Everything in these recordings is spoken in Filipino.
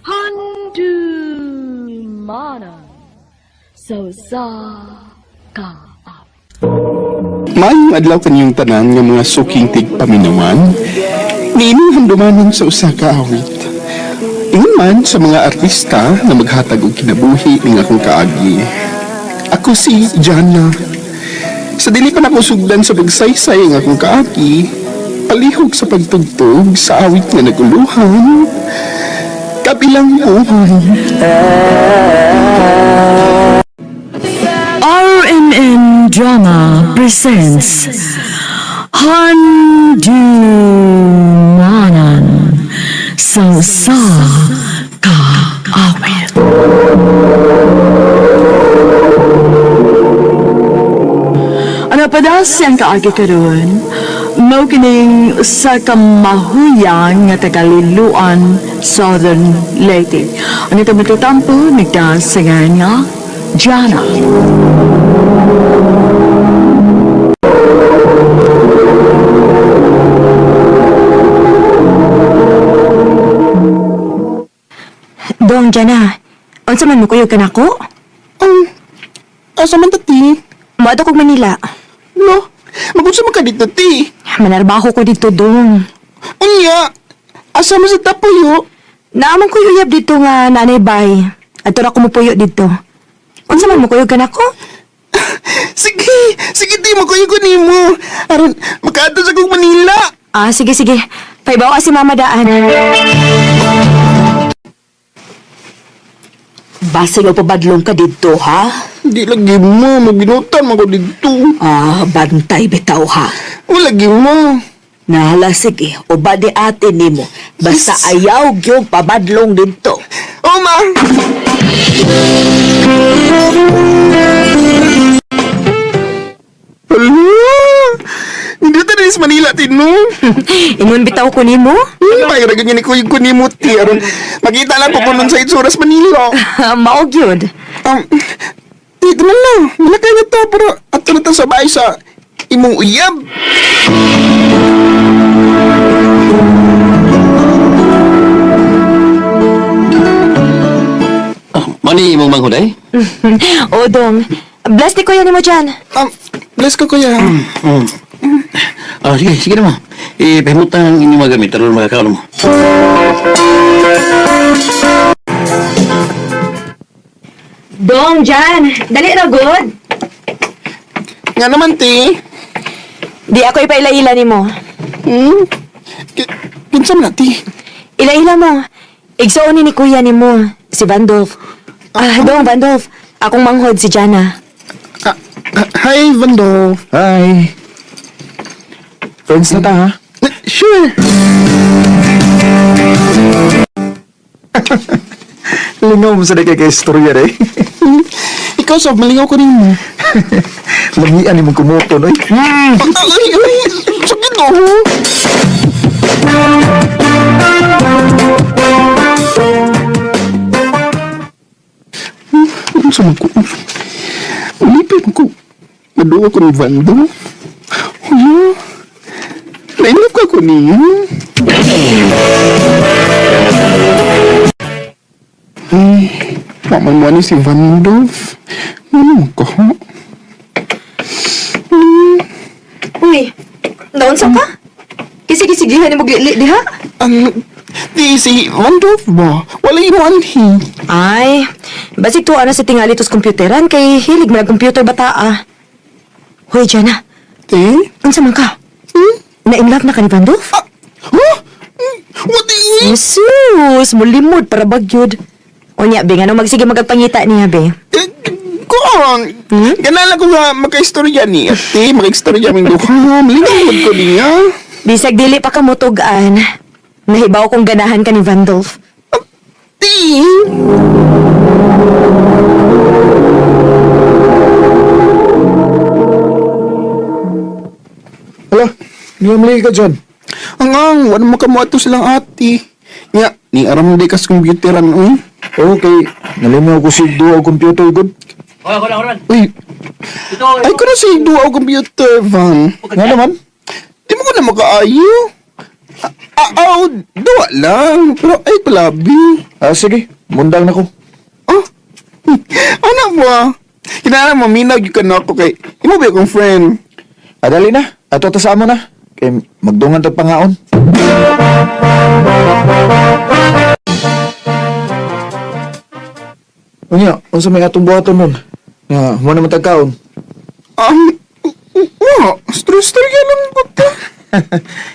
Handumanan so sa ka. Maayong adlaw kaniyong tanan nga mga suking tigpaminawan, niining handumanan sa usa ka awit. Ingon man sa mga artista na maghatag og kinabuhi ning akong kaagi. Ako si Jana. Sa dili pa nako sugdan sa pagsaysay ang akong kaagi, palihog sa pagtugtog sa awit nga naguluhan, kabilang buhay. RMN Drama presents Handumanan so sa ka awit. Ano pa daw siyang kaagi karon? Mao kining sa kamahuyan nga tagaliluan Southern Leyte. Ano ito matutampo nagdas sa nga Jana. Dong, Jana. Unsa man mo kuyog ka nako? Asa man tati? Moadto kog Manila. No, magunsa man ka dito, ti. Manarbaho ko dito, Dong. Unya, asa man sa tapuyo? Naaman ko uyab dito nga nanay bay. Ato ra ko mo puyo dito. Unsa man mo kuyog ka nako? Sige, ti, makuyo ko nimo. Aron, makaadto sa kong Manila. Sige. Paibaw si Mama Daan. Base mo pabadlong ka dito, ha? Di lagi mo, maginutan mo ko dito. Bantay bitaw, ha? Wala lagi mo. Nahala, sige. O ba di atin ni mo? Basta ayaw yung pabadlong dito. Oh, ma. Hindi tayo sa Manila, Tino. Ingon bitaw ko nimo? Mayroon ganyan ni Kuya Kunimo, ti. Aron, makita lang ko nun sa Itsuras, Manila. Mao gyud. Dito na lang. Wala kayo na to, pero ato na to sa bahay sa imong uyab. Mani imong manghuday? O, Dong. Bless ni kuya nimo dyan. Bless ko, Kuya. Sige naman. Pahimutan ang inyong mga gamit. Tarunan magkakaroon mo. Dong, dyan. Dali na, good. Nga naman, ti. Di ako ipaila-ila nimo. Kinsa man na, ti. Ila-ila mo. Igsuon ni kuya nimo, si Vandolph. Dong, Vandolph. Akong manghod si Jana. Hi, Vando. Hi. Friends na ta, ha? Sure. Lingaw mo sa di kay istorya, eh. Ikaw, Sob, malingaw ko rin mo. Langian ni mong kumuto, no? Ay, sakit ako. Ano sa mga ko? Ulipin ko. Maduwa ko ni Vando. Ano? Nainap ka ko niya. Ay, mamang si Vando. Ano ko? Uy, naunsa ka? Kisig-kisigihan ni mo gili, diha? Di si Vandolph ba? Wala mo anhi. Ay, basig tuwa na sa tingali tos komputeran kay hilig mo computer bata. Hoy, Jana. Te? Unsa man ka? Na-inlove na ka ni Vandolph? Huh? What the... Jesus, mulimod para bagyod. O niya, be, ano magsige magagpangita niya, be? Kung, ganala ko nga makaistorya ni ate, makaistorya ming duha, malingkod ko niya. Bisag dili pa ka mutugaan. Nahibaw kong ganahan ka ni Vandolph. Ate! Hala, niyamli ka dyan. Angang, wala mo kamuato silang ate. Nga, ni aram di kas computeran, Okay, nalimaw ko si duwa o computer, good. Uy, ay ko na sa duwa o computer, Van. Nga naman? Di mo ko na makaayo. Duwa lang. Pero ay palabi. Sige, mundang na ko. Oh, ano ba? Kinala mo, minag yung ka na ako kay... Imo ba akong friend? Dali na, ato ta sa amo na. Kay magdungan tag pangaon. Unya, unsa may atong buhaton nun? Nga, mo naman tagkaon. Stress-stress lang ko ta.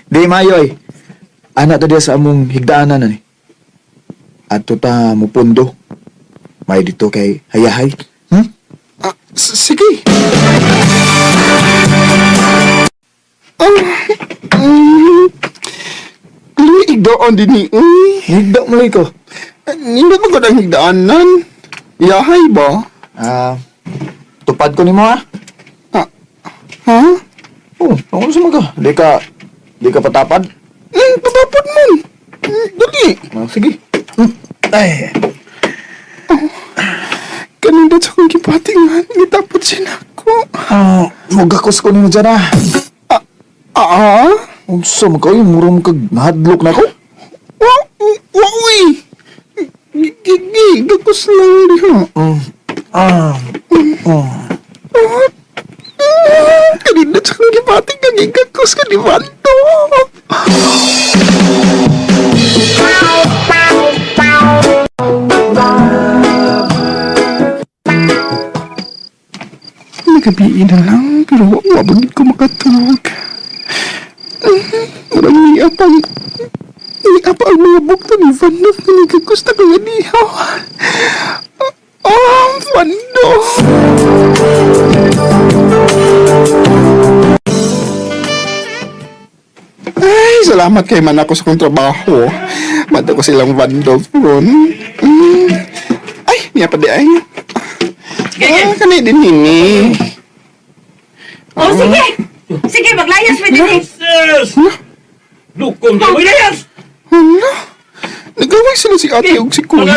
Di mayo ay. Anak ta diya sa among higdaanan na ni. Ato ta mo pundo. May dito kay hayahay. Sige. Higdaan din ni Higda mo lang ko. Nindot mo ko ng higdaanan. Yahay ba? Tupad ko ni mo ha? Ha? Ano sa mga? Di ka patapad? Patapad mo. Dali. Sige. Ay. Kanindot sa kong kipatingan. Nitapot siya ako. Magakos ko nimo dyan Unsa mo kayo? Murong kag nahadlok na ko? Uy! Gagos lang diha. Kanindot sa kong kipatingan. Gagos ka di ba ito? Nagabiin na lang, pero wabagin ko makatulog. Marang niapang ang mga bukto ni Vando na nagkagusta ko nga nihaw. Vando! Ay, salamat kay man ako sa kong trabaho. Mata ko silang Vando ron. Ay, niya pa di ay. Kanay din hini. Oh, sige! Sige, maglayas mo din eh. Yes! Lukong ka mo inayas! Hala? Nagaway sila si ate ug si kuya?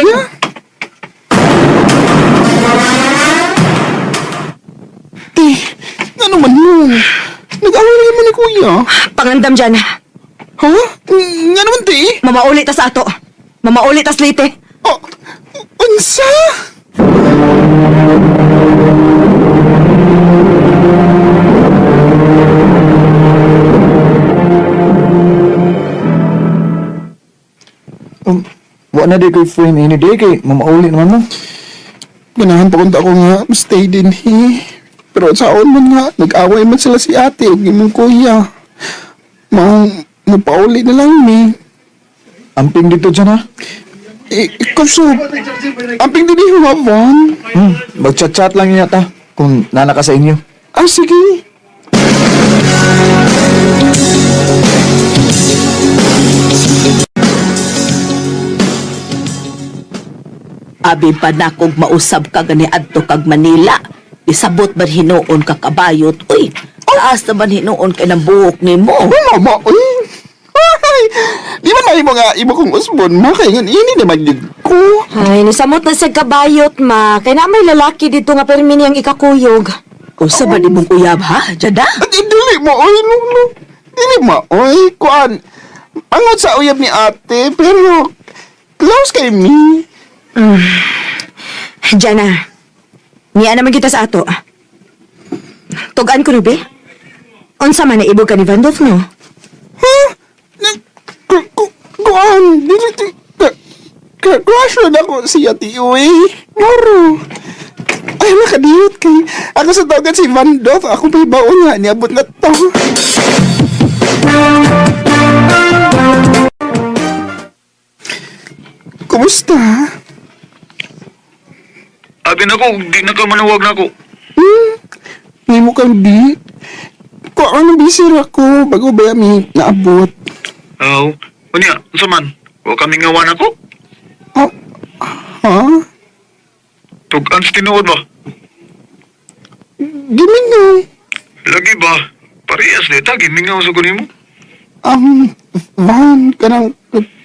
Ano man mo? Nag-away na naman ni kuya. Pangandam dyan. Ha? Nga naman ti? Mamauli ta sa ato. Mamauli ta slite. Oh, unsa? Wa na di kay friend ini di kay mamauli naman mo. Ganahan pa kung ako nga stay din Pero saon man nga, nag-away man sila si ate ug imong kuya. Mapauli na lang ni. Amping dito dyan ha. Ikaw so, amping din yung Von. Mag-chat-chat lang niya ta kung nana ka sa inyo. Sige. Abi pa na kog mausab ka gani adto kag Manila. Isabot man hinuon ka kabayot. Uy, taas naman hinuon kay ng buhok nimo. Mama, uy. Ay, di ba na nga iba kong usbon, ma? Kaya nga, ini naman yun ko. Ay, nisamot na sa kabayot, ma. Kaya na may lalaki dito nga permini ang ikakuyog. Usa ba di mong uyab ha, Jada? At dili mo, oy, lulu. Dili mo, oy, kuan. Angod sa uyab ni ate, pero close kay me. Diyan na. Niya naman kita sa ato. Tugaan ko, Ruby. Unsa man na ibog ka ni Vandolph, no? Ha? Kuan, dili, crush na ako siya, tiyoy. Moro. Ay, nakadiyot kay. Ako sa tawagan si Vandolph, ako may baon nga, niabot na to. Kumusta? Abi na ko, di na ka manuwag na ko. Hindi mo kang di. Kung ano bisir ako, bago ba mi naabot? Aw, unya, unsa man? Wa kami ngawan ako? Ha? Tugan sa tinuod ba? Gimingaw. Lagi ba? Parehas nita, gimingaw sa kunin mo. Van, kanang,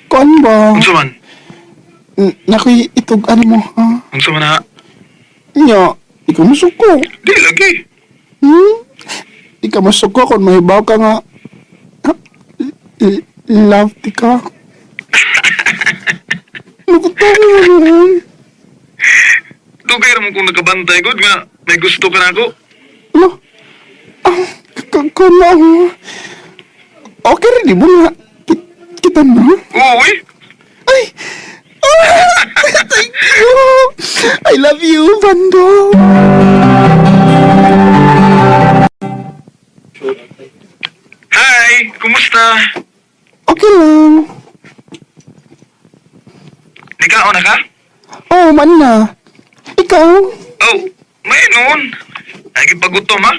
kuan ba? Unsa man? Nakoy itog ano mo, ha? Unsa man ha? Nya, ikaw masuko. Di lagi. Ikaw masuko kung mahibaw ka nga. love tika. Nakatawa naman. Dugay ra mo kung nakabantay gud nga may gusto ka nako. Ano? Kung ako. Okay rin, di mo nga. Kita na? Uy, Ay! Thank you! I love you, Vando! hi, kumusta? Okay lang. Nikaon na ka? Oh, man na. Ikaw? Oh, may noon. Ay pagutom ha?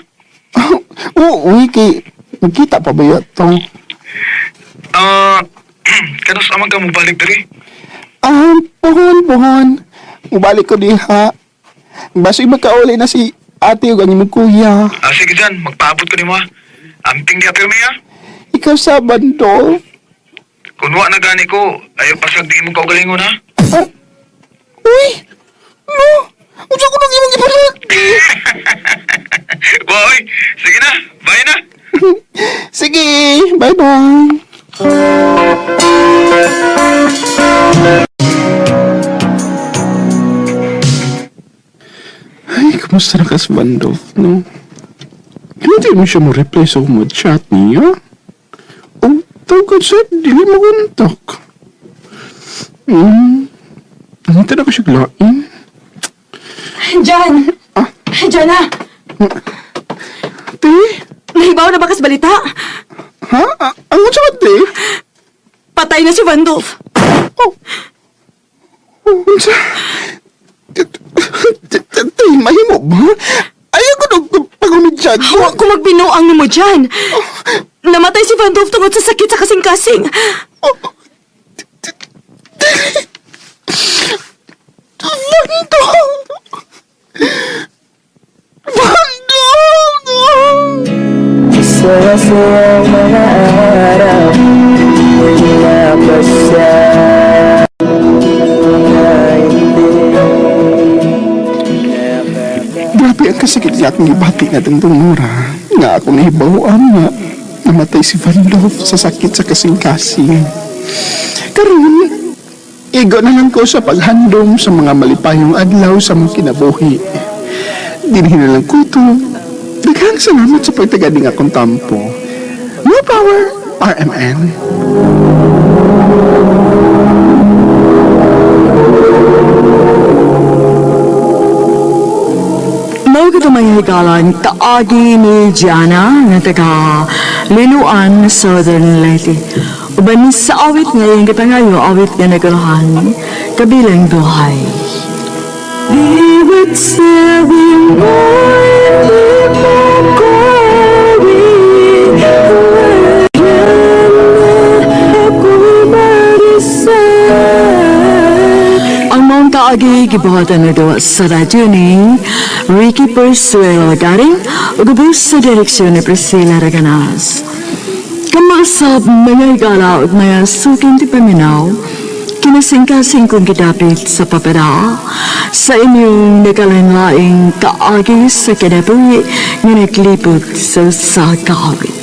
Oo, Wiki. Nagkita pa ba ito? Kanos amang ka mo balik diri? Pohon. Mubalik ko diha. Baso'y magkauli na si ate o ganyang kuya. Sige dyan, magpaabot ko ni mo ha. Amting di apirmi ha? Ikaw sa Vando. Kunwa na gani ko, ayaw pasag di mo kaugalingon ha? Uy! No! Unsa ko nang imong ipalit? Boy, sige na, bye na. Sige, bye-bye. Ay, kamusta na ka sa Vando, no? Hindi mo siya mo-reply sa mga chat niya? O, tawag sa dili mo kontak. Nangita na ko siya glain. John! John na! Te? Nahibaw na ba kas balita? Ha? Ang sa te? Patay na si Vandolph. Unsa? Tay, mahimo ba? Ayaw ko nung pag-umidyan ko. Huwag ko magbinuang mo dyan. Namatay si Vandolph tungod sa sakit sa kasing-kasing. Saya-sayang mga araw Wala pa siya Grabe ang kasakit niya akong ibati nga itong tungura. Nga ako nahibawaan nga namatay si Vandolph sa sakit sa kasing-kasing. Karon, igo na lang ko sa paghandom sa mga malipayong adlaw sa mga kinabuhi. Dinhin na lang ko ito. Daghang salamat sa pagtagading akong tampo. More power, RMN. Mao ka may higalan kaagi ni Gianna nga taga Linuan, Southern Leyte. Uban sa awit ngayon katangayo, awit nga nagalahan, kabilang buhay. Di ba't sabi mo, hindi mo ko ang mong kaagi gibuhatan na daw sa radyo ni Ricky Persuelo garing o gabos sa direksyon ni Priscilla Raganas. Kamasab mga igala at mga suking ti paminaw, kinasingkasing kong gidapit sa papera sa inyong nagalanlaing kaagi sa kinabuhi nga naglipot sa kahawit.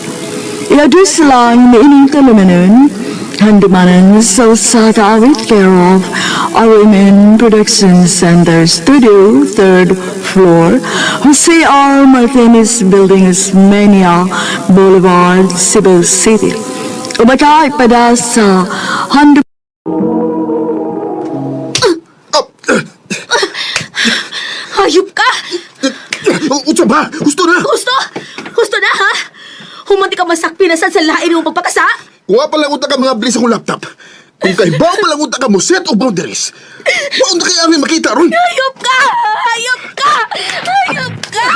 I-address lang na ining kalumanon, handumanan sa kaawit care of RMN Production Center Studio, 3rd floor, Jose R. Martinez Building, Ismenia Boulevard, Cebu City. O baka ipada sa Hayop ka! Utsa ba? Gusto na! Gusto na, ha? Humanti ka masakpi na sa lain mong pagpakasa? Kuha pa lang unta ka mga bilis akong laptop. Kung kay baw pa lang unta ka mo set o boundaries. Baon na kaya amin makita ron. Hayop ka! Hayop ka! Hayop ka!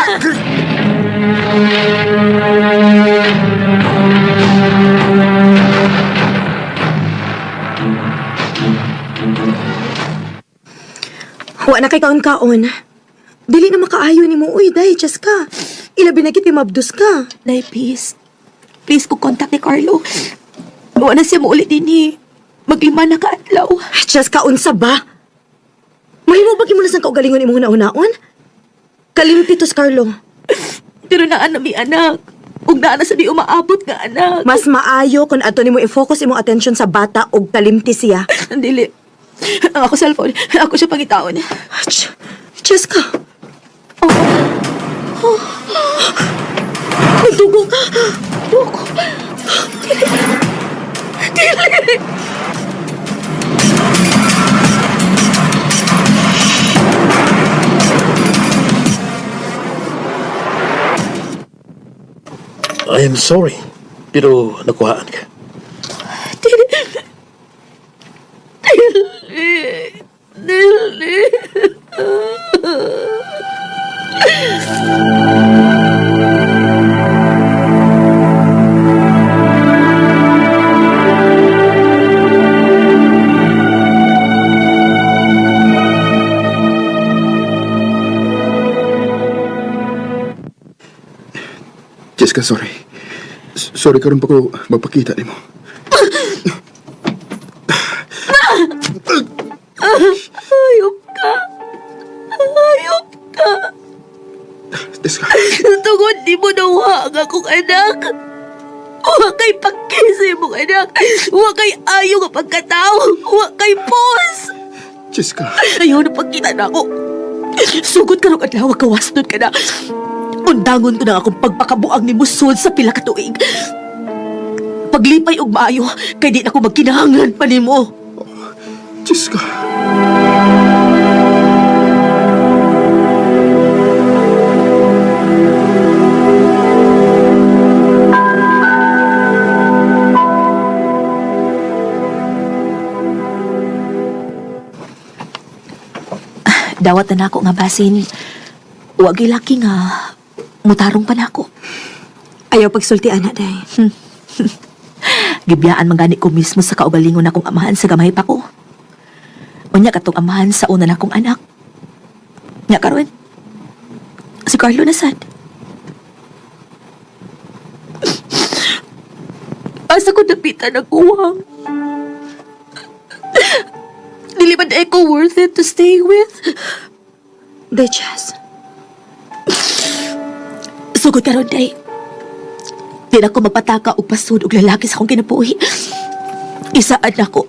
Wa na kay kaon-kaon. Dili na makaayo ni mo. Uy, day, just ka. Ilabi na kiti mabdus ka. Day, please. Please, ko contact ni Carlo. Huwag na siya mo ulit din eh. Maglima na kaadlaw. Just ka, unsa ba? Mahimo ba mo na sang kaugalingon imong nauna-un? Kalimpitos, Carlo. Pero na mi anak. Ug naa na sa di umaabot nga anak. Mas maayo kung ato nimo i-focus imong attention sa bata ug talimti siya. Dili. Ang ako cellphone, ako siya pangitaon. Cheska. Nagdugo. Dugo. Dili. I am sorry, pero nakuhaan ka. Dili. Jessica, sorry. Sorry karon pa ko magpakita nimo. Hayop ka. Hayop ka. Jessica, Tungod di mo nawa ang akong anak. Huwag kay pagkisi mong anak. Huwag kay ayaw nga pagkatao. Huwag kay pos. Jessica. Ayaw na pagkita na ako. Sugod ka nung adlaw, kawasnon ka na. Undangon ko na akong pagpakabuang ni Musod sa pila ka tuig. Paglipay og maayo, kay di na ako magkinahanglan pa nimo. Jessica. Dawat na ako nga basin. Huwag ilaki nga. Mutarong pa na ako. Ayaw pagsulti ana day. Gibiyaan mangani ko mismo sa kaugalingon akong amahan sa gamay pa ko. Unya katong amahan sa una na akong anak. Nya karon. Si Carlo na sad. Asa ko napitan ang uwang. Dili man ko worth it to stay with. Day, Chas. Sugod karon day. Di na ko magpataka og pasud og lalaki sa akong kinabuhi. Isaad na ko.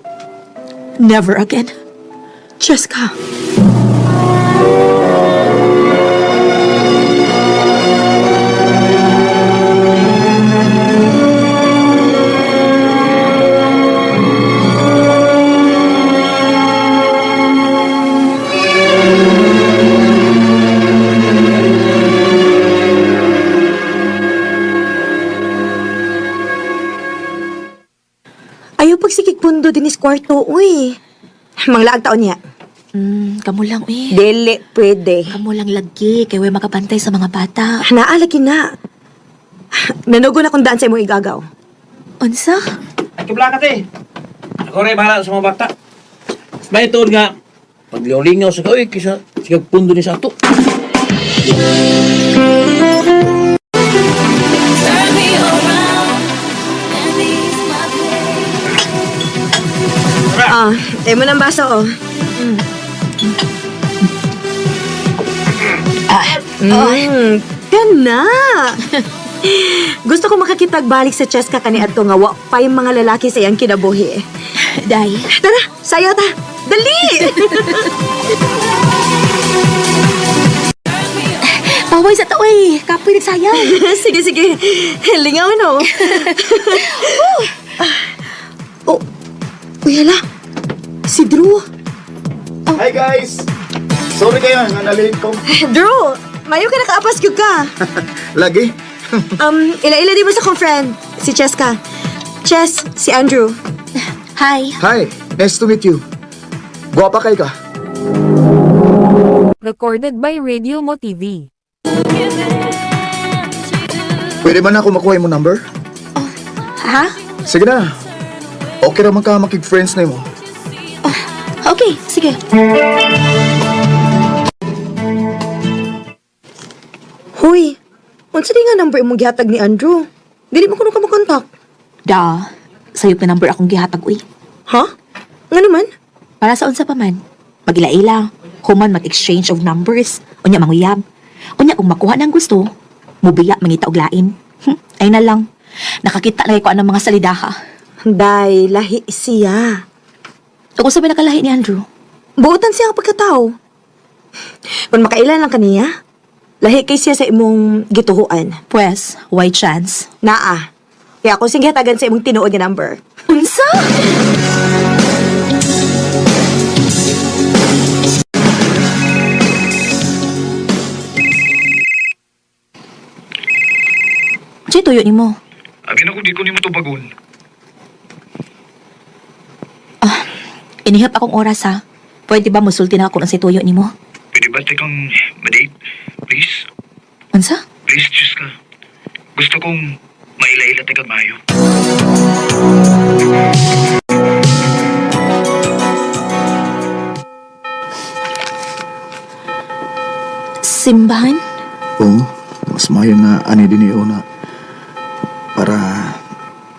Never again. Cheska. Ayaw pagsikig pundo din is kwarto, uy. Manglaag taon niya. Kamu lang eh. Dili, pwede. Kamu lang lagi, kaya way makapantay sa mga bata. Naalagin na. Nanugo na kung daan sa imong igagaw. Unsa? Kibla ka, te. Ako rin bahala sa mga bata. May tuon nga, pagliw-lingaw sa kaoy, kisa sigag pundo ni sa ato. Ah, tayo mo ng baso, oh. Kana! Gusto ko makakitag balik sa Cheska kani adto nga wa pa yung mga lalaki sa iyang kinabuhi. Day. Tara, sayo ta. Dali! Paway sa taoy. Kapoy nagsayaw. sige, sige. Lingaw, no? Oh, uy, hala. Si Drew. Hi guys! Sorry kayo, nga nalilid ko. Drew, mayo ka nakaapas gyud ka. Lagi? Ila-ila di mo sa kong friend, si Cheska. Ches, si Andrew. Hi. Hi, nice to meet you. Guwapa kay ka. Recorded by Radio Mo TV. Pwede ba na ako makuha mo number? Ha? Sige na. Okay raman ka makig-friends na mo. Okay, sige. Hoy, unsa di nga number imong gihatag ni Andrew? Dili mo kuno ka makontak. Da, sayop na number akong gihatag, uy. Ha? Nga naman? Para sa unsa pa man. Magila-ila. Human mag-exchange of numbers. Unya manguyab. Unya kung makuha ng gusto, mubiya mangita og lain. Ay na lang. Nakakita na ko anong mga salidaha. Day, lahi siya. Tungkol sa pinakalahi ni Andrew. Buotan siya ang pagkatao. Kung makailan lang kaniya, lahi kay siya sa imong gituhuan. Pues, why chance? Naa. Kaya ako sige hatagan sa imong tinuod nga number. Unsa? Chay, tuyo ni mo. Abi na ko di ko nimo tubagon. Inihap akong oras ha. Pwede ba musulti na ako ng si tuyo ni mo? Pwede ba kang ma-date? Please? Unsa? Please, Diyos ka. Gusto kong maila-ila tayo kag maayo. Simbahan? Oo, mas mayo nga ani din na para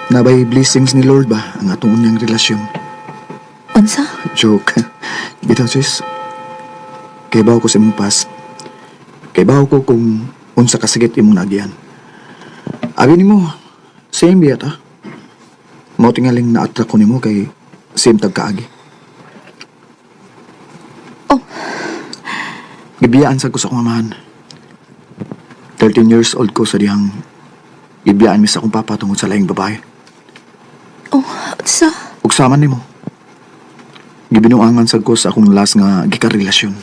nabay blessings ni Lord ba ang atong unyang relasyon. Unsa? Joke. Bitaw sis. Kay bawo ko sa imong past. Kay bawo ko kung unsa kasagit imong nagyan. Abi nimo, same biyat ha. Mao tingaling na-attract ko nimo kay same tag kaagi. Oh. Gibiyaan sa ko sa akong amahan. 13 years old ko sa dihang gibiyaan mi sa akong papa tungod sa laing babae. Oh, unsa? Ug saman nimo. Gibinuangan sa ko sa akong last nga gikarelasyon.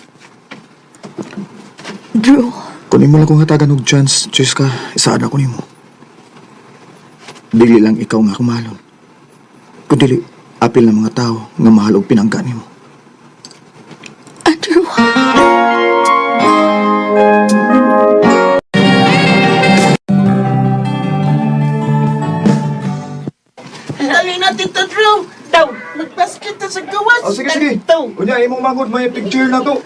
Drew. Kung imo lang kong hatagan og chance, Jessica, isaad ako nimo. Dili lang ikaw nga akong mahalon. Kundi apil ng mga tao nga mahal og pinangga nimo. Andrew. Dali natin to, Drew. Daw, magpasket sa gawas. Oh, sige, sige. Unya, imong mangod may picture na to.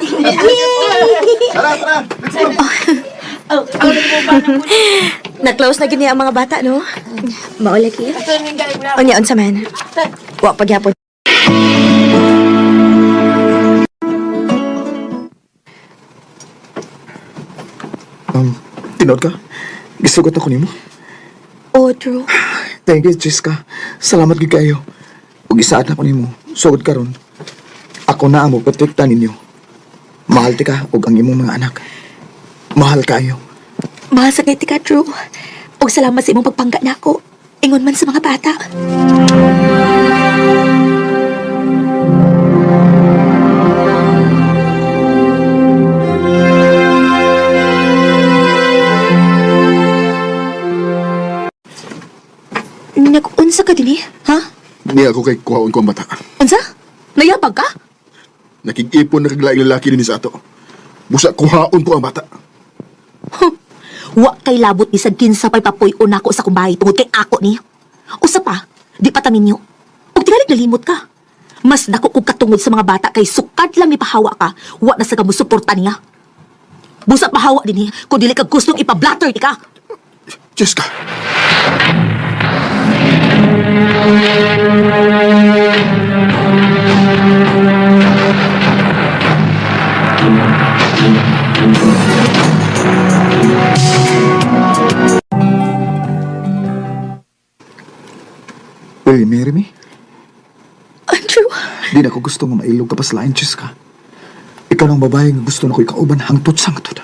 Tara, tara. Let's go. Na-close na gini ang mga bata, no? Maulaki. Unya, unsa man. Wa pagyapon. Tinod ka? Gisugot ako nimo. Oh, Drew. Thank you, Jessica. Salamat gid kayo. Ug isaad na ko nimo. Sugod karon. Ako na ang protekta ninyo. Mahal ti ka ug ang imong mga anak. Mahal kayo. Mahal sa kay tika, Drew. Ug salamat sa imong pagpangga nako. Ingon man sa mga bata. Nag-unsa ka din ha? Ni ako kay kuhaon ko ang bata. Unsa? Nayapag ka? Nakikipon na kaglaing lalaki din sa ato. Busa kuhaon ko ang bata. Wa kay labot bisag kinsa pay papuy-on nako sa kumbay tungod kay ako ni. Usa pa, di pa taminyo. Ug tingali nalimot ka. Mas dako kog katungod sa mga bata kay sukad lang ipahawa ka, wa na sa kamo suporta niya. Busa pahawa din kung dili ka gustong ipablatter di ka. Jessica. Uy, marry me? Andrew, Di na ko gusto nga mailog ka pa sa lain, Jessica. Ikaw lang babae nga gusto na ko ikauban hangtod sa hangtod.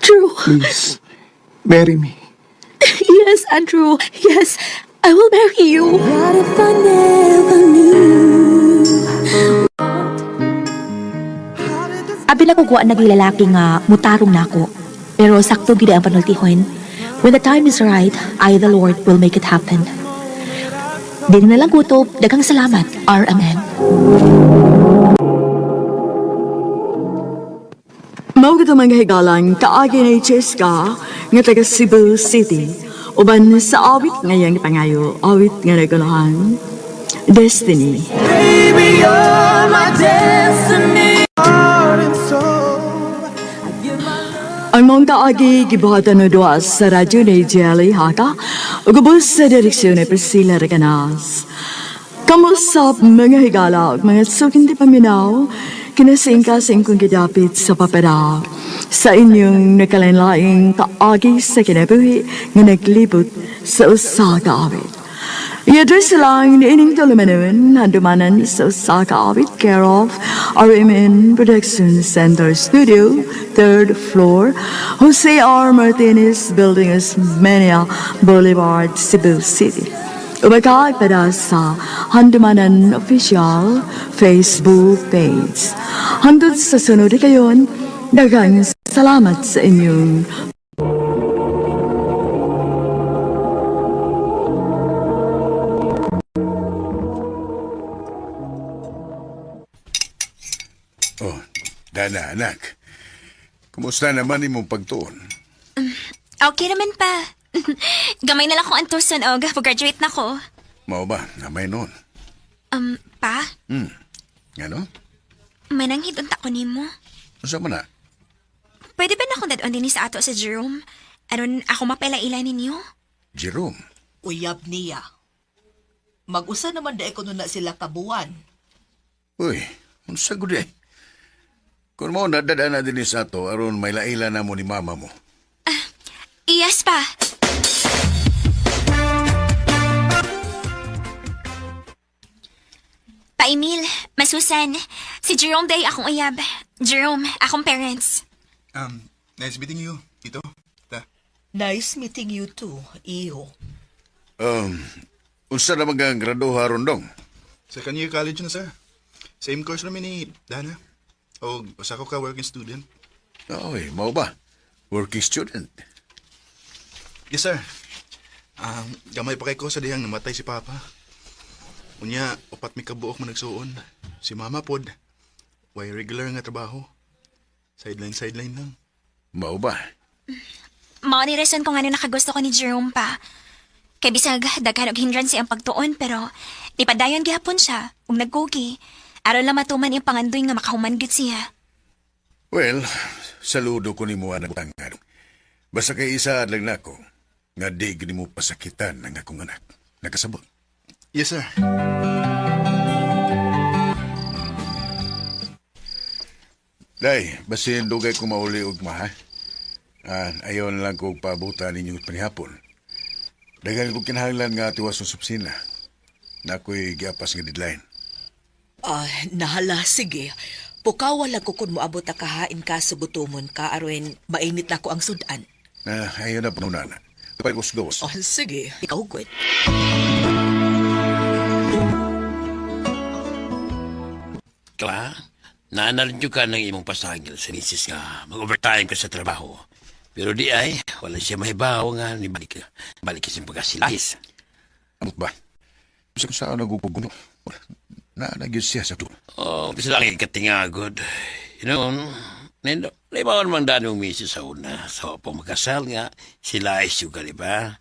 Drew. Please, marry me. Yes, Andrew. Yes, I will marry you. What if I never knew? Abi na kukuha na lalaki nga mutarong nako. Pero sakto gid ang panultihon. When the time is right, I, the Lord, will make it happen. Din na lang kutob, daghang salamat, R. Amen. Mao kita mga higalan kaagi ni Jessica nga taga Cebu City. Uban sa awit ngayang pangayo, awit nga nagulahan. Destiny. Baby, you're my destiny. Ang mong kaagi gibuhatan no doa sa radyo ni Jelly Haka, ugubos sa direksyon ni Priscilla Reganas. Kamusta mga higala, mga suking di paminaw, kinasing-kasing kong gidapit sa papera sa inyong nakalinlaing kaagi sa kinabuhi nga naglibot sa usa ka awit. I-address lang ni ining tulumanon handumanan sa usa ka awit care of RMN Production Center Studio, 3rd floor, Jose R. Martinez Building, Osmeña Boulevard, Cebu City. Umagay para sa Handumanan Official Facebook page. Hangtod sa sunod kayon, daghang salamat sa inyong Oh, Dana, anak. Kumusta naman imong pagtuon? Okay naman pa. Gamay na lang kong antuson og graduate na ko. Mao ba? Namay noon. Pa? Ano? May nanghidunta ko nimo. Unsa man na? Pwede ba na akong dadon din sa ato sa Jerome? Aron ako mapaila-ila ninyo? Jerome? Uyab niya. Mag-usa naman da ko na sila kabuan. Uy, unsa gud eh? Kung mo nadadaan na din sa ato, aron may laila na mo ni mama mo. Yes pa. Pa Emil, Masusan, si Jerome day akong uyab. Jerome, akong parents. Nice meeting you, Tito. Nice meeting you too, Iho. Unsa na mga graduha ron dong? Second year college na, sir. Same course namin ni Dana. O, usa ko ka working student. Oy, mao ba? Working student. Yes, sir. Gamay pa kay ko sa dihang namatay si Papa. Unya, upat mi kabuok man nagsuon. Si Mama pod, way regular nga trabaho. Sideline lang. Mao ba? Mao ni reason kung ano nakagusto ko ni Jerome pa. Kay bisag daghan og hindrance ang pagtuon pero nipadayon gihapon siya ug nagkugi. Aron lang matuman yung pangandoy nga makahuman gud siya. Well, saludo ko ni mo ang tangkad. Basta kay isa lang nako nga di gini mo pasakitan ang akong anak. Nakasabot. Yes, sir. Day, basin dugay ko mauli og ma, ha? Ayon lang ko paabutan ninyo panihapon. Dagan ko kinahanglan nga tiwas sa opisina. Na ako'y giapas nga deadline. Nahala, sige. Pukaw wala ko kung moabot na kahain ka sa gutumon ka aron mainit na ko ang sudan. Ayun na panunana. Kapag gos-gos. Sige. Ikaw, good. Kla, naanarin ka ng imong pasangil sa misis nga mag-overtime ka sa trabaho. Pero di ay, wala siya mahibaw nga ni balik kasing pagkasilahis. Amot ba? Bisa ko saan naguguguno. Nagyos siya sa tulo. Bisa lang ikatingagod. Libawan man daan yung misis sa una. So, pumagkasal nga, sila ay suga, di ba?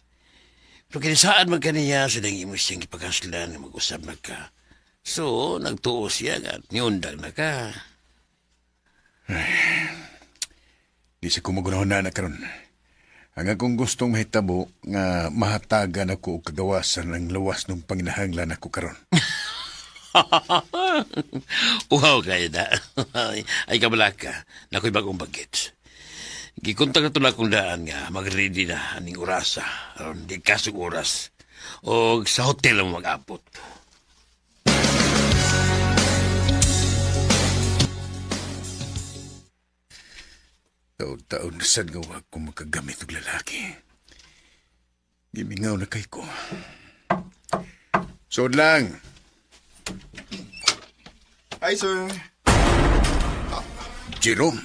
Pero kinisaan magkaniya, sadang imo siyang ipagkasilan na mag-usap na ka. So, nagtuo siya at niundang na ka. Di sa kumagunahon na karon. Ang akong gustong mahitabo nga mahatagan ako o kagawasan ng lawas ng panginahanglan ako karon. Uhaw kayo na. Ay kabala ka. Nako'y bagong bagets. Gikunta ka tulad kong daan nga mag-ready na aning orasa. Aron di kasong oras. O sa hotel ang mag-apot. Taon-taon na sad nga wag ko makagamit ng lalaki. Gimingaw na kay ko. Sod lang. Hi, sir. Jerome,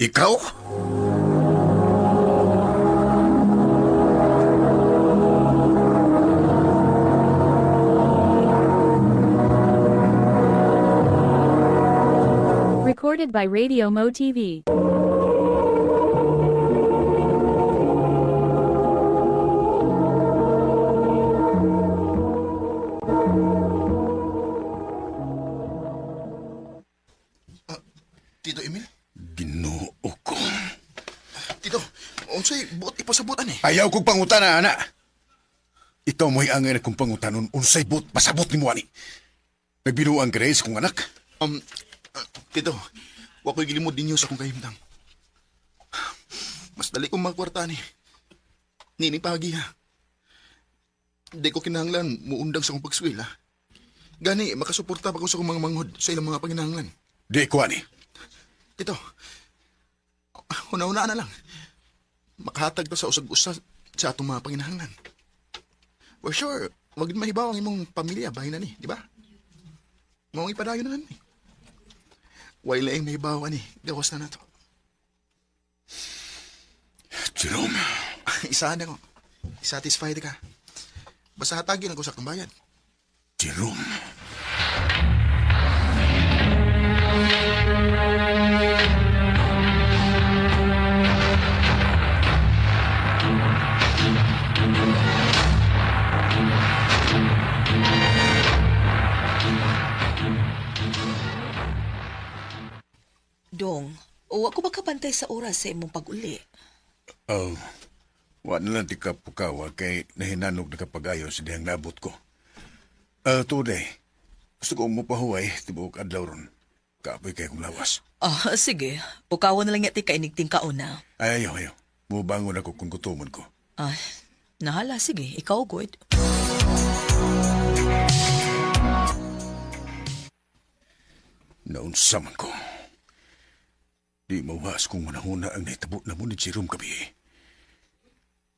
ikaw? Recorded by Radio Mo TV. Tito Emil? Ginoo ko. Tito, unsay buot ipasabutan eh. Ayaw kong pangutana, ana. Ito mo'y angay na kong pangutanon unsay but pasabot ni mo ani. Nagbinuang ka rin sa kong anak. Tito, wa ko'y gilimod ninyo sa akong kahimtang. Mas dali kong magkwarta ni. Nini pagi ha. Di ko kinahanglan muundang sa akong pagswila. Gani, makasuporta pa ko sa akong mga manghod sa ilang mga panginahanglan. Di ko ani. Tito, una-una na lang. Makahatag pa sa usag-usag sa atong mga panginahanglan. For sure, wag mahibaw ang imong pamilya, bahay na ni, di ba? Mawang ipadayo na ni. Way laing mahibaw ani, gawas na nato. Jerome. Isahan ako. Satisfied ka. Basta hatagin ako sa kambayan. Jerome. Dong, uwa ko ba kabantay sa oras sa imong pag-uli? Oh, wa na lang ti kapukawa kay nahinanog na kapagayo sa dihang nabot ko. Today, gusto ko mapahuway tibuok adlaw ron. Kaapoy kay kong lawas. Sige. Pukawan na lang yati kainigting kauna. Ayaw. Mubangon ako kung gutumon ko. Nahala, sige. Ikaw, good. Naunsa man ko. Di mawas kung manahuna ang naitabo na mo ni Jerome gabi.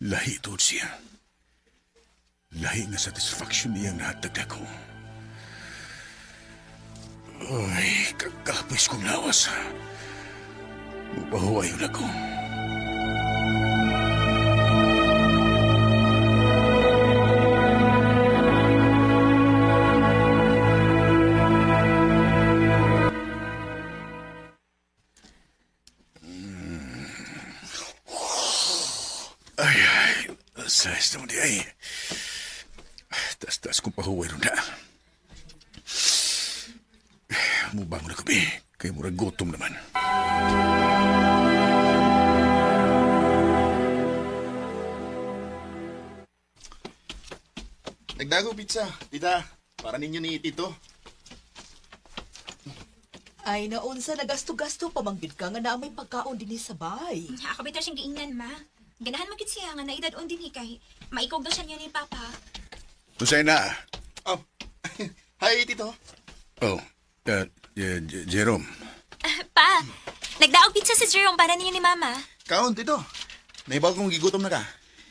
Lahi ito siya. Lahi nga satisfaction niyang nahatag ako. Ay, kakapis kong lawas. Mapahuwayo na ko. Sayas naman di ay. Tas-tas kong pahuway ron na. Mubangon na kami. Kaya murag gutom naman. Nagdago pizza, tita. Para ninyo ni Tito. Ay, naunsa na gasto-gasto pamanggid ka nga na may pagkaon din sa bay. Ako bitaw siyang giingnan, ma. Ganahan magkit siya nga naidad-on din kay maikog daw siya niya ni Papa. Tusay na. Oh, hi, Tito. Oh, Jerome. Pa, nagdaog pizza si Jerome para niya ni Mama. Kaon, Tito. Naibaw kong gigutom na ka.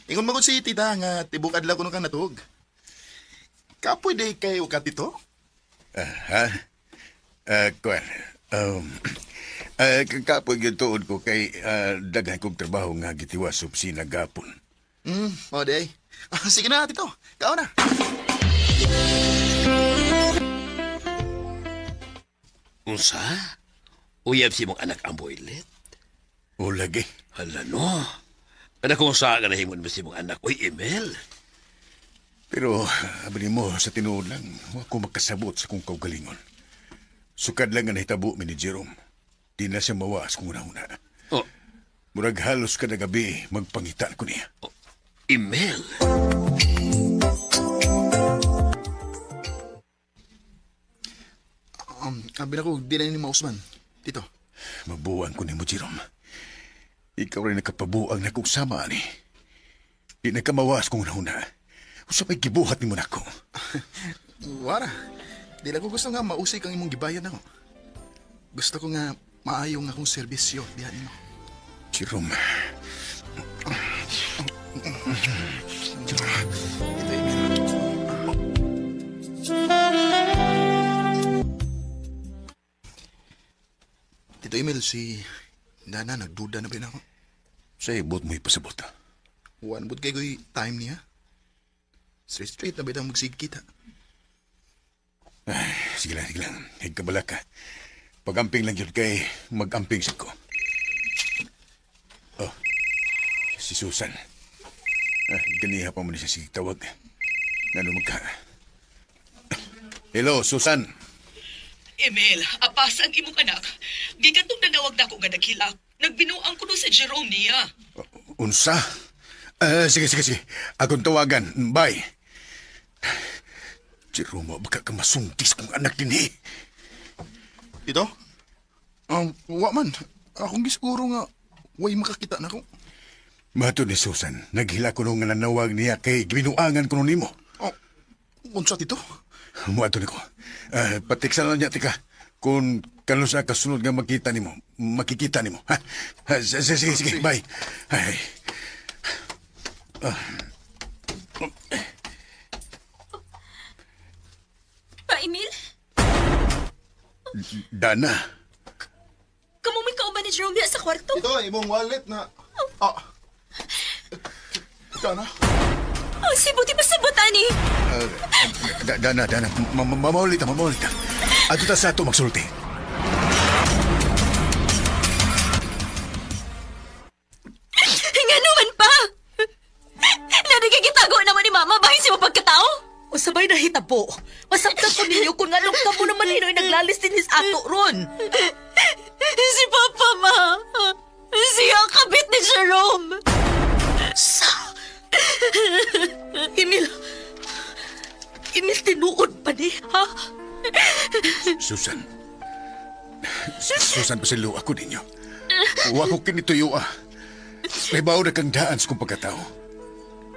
Ingon magod si tita nga tibuk adlaw ko nung ka natug. Kapoy day kayo ka, Tito? Kuan. Kapoy yung tuod ko kay daghan kong trabaho nga gitiwas sa opisina gapon. O day. Sige na, Tito. Kao na. Unsa? Uyab si mong anak ang boylet? O lagi. Hala no. Kada kung sa ganahimon mo si mong anak, uy, Emel. Pero, abali mo, sa tinuod lang, ako magkasabot sa kong kaugalingon. Sukad lang nga nahitabo mi ni Jerome. Di na siya mawas kung una-una. Oh. Murag halos kada gabi, magpangitaan ko niya. Oh. Emel? Abi na ko, di na ni Mausman. Tito. Mabuang ko ni mo, Jerome. Ikaw rin nakapabuang na kong sama, ani. Di na ka mawas kung una-una. Usa pa'y gibuhat ni mo na ko. Wara. Di lang ko gusto nga mausay kang imong gibayan ako. Gusto ko nga maayong akong serbisyo diyan mo. Jerome. Ito, Emil. Tito Emil, si Nana nagduda na ba na ako? Sa ibot mo ipasabot. One but kay ko'y time niya. Straight na ba itang magsigkita? Ay, sige lang. Higkabala ka. Pag-amping lang yun kay mag-amping sa ko. Oh, si Susan. Ganiha pa mo na siya sige tawag. Ano magka? Hello, Susan. Emil, apas ang imong anak. Gigantong nanawag na ako nga naghilak. Nagbinuang ko sa Jerome niya. Unsa? Sige. Akong tawagan. Bye. Jerome, baka ka masungkis kong anak din eh. Tito? Wa man. Akong gisiguro nga, way makakita na ko. Mato ni Susan, naghila ko nung nanawag niya kay binuangan ko nimo. Unsa dito? Mato ni ko. Patiksa na niya, tika. Kung kano sa kasunod nga makita nimo, makikita nimo. Ha? Sige, bye. Ay. Pa, Emil? Dana. Kamumay ka ba ni Jerome diya sa kwarto? Ito, imong wallet na... Dana? Oh, si Buti pa sa butani. Dana. Mamaulit ta. Ato ta sa ato magsulti. Nga naman pa! Nanagigitago naman ni Mama bahin si mapagkatao? O sabay na hitabo. Masabtan ko ninyo kung anong kamo naman nino'y naglalis din his ato ron. Si Papa, Ma. Siya ang kabit ni Jerome. Emil, tinuod pa ni, ha? Susan, pasilu ako ninyo. Huwag ko kinituyo May bawo na kang daan sa kong pagkatao.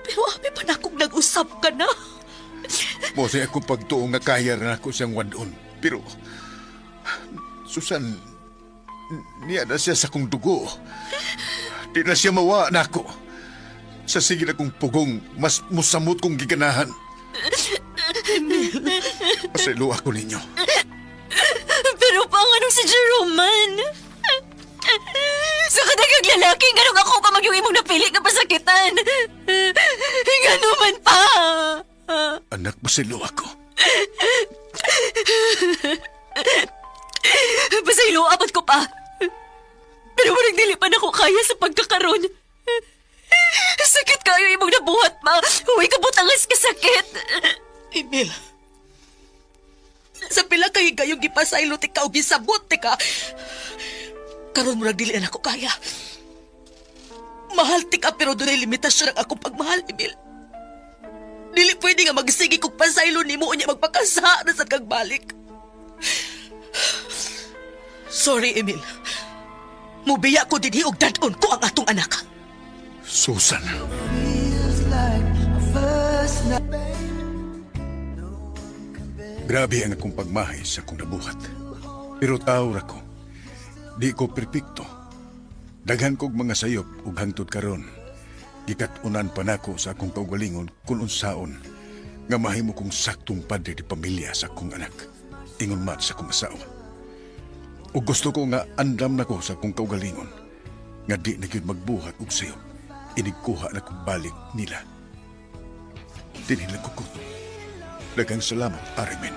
Pero abi pa na akong nag-usap ka na. Mosay akong pagtuong nga kaya na ako siyang wadon. Pero, Susan, niya na siya sa kong dugo. Di na siya mawa na ako. Sa sige na kong pugong, mas musamot kong giganahan. Pasilu ako ninyo. Pero panganong si Jerome man? Sa kadagang lalaki, ganun ako pa mag-yung imong napili nga pasakitan. Ganun man pa. Anak, pasilu ako. Pasaylo, apat ko pa. Pero walang dili pa na ko kaya sa pagkakaroon. Sakit kayo imong nabuhat, Ma. Huwag kabutangas ka sakit. Emil, sa pila kayo gayong gipasaylo tika o gisabot tika. Karon mo nagdili na ako kaya. Mahal tika pero doon ay limitasyon ang akong pagmahal, Emil. Dili pwede nga magsigi kung pasaylo ni mo niya magpakasa na sa kagbalik. Sorry, Emil. Mubiya ko din hiog dadon ko ang atong anak. Susan. Grabe ang akong pagmahay sa akong nabuhat. Pero tao ra ko. Di ko perpekto. Daghan kog mga sayop ug hangtod karon. Gikatunan pa nako sa akong kaugalingon kung unsaon nga mahimo kong saktong padre di pamilya sa akong anak. Ingon mat sa akong asawa. Ug gusto ko nga andam nako sa akong kaugalingon nga di na gyud magbuhat og sayop. Inigkuha na kong balik nila. Dinilang ko. Daghang salamat, Arimen.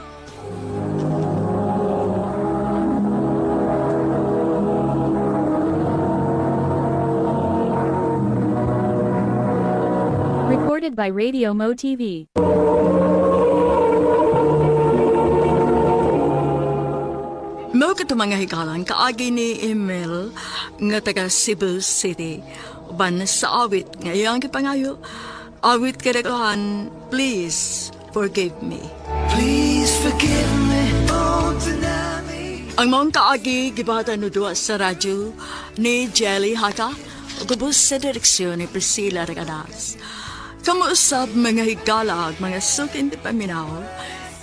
Recorded by Radio Mo TV. Mao kato mga hikalan, kaagi ni Emil nga taga Cebu City. Uban sa awit, ngayon kipangayo, awit kadaghan, please forgive me. Please forgive me, oh, tsunami. Ang mong kaagi, gibata no duwa sa radyo ni Jelly Haka, gubos sa direksyon ni Priscilla Regadas. Kamuusap mga higalag, mga sukin di paminaw,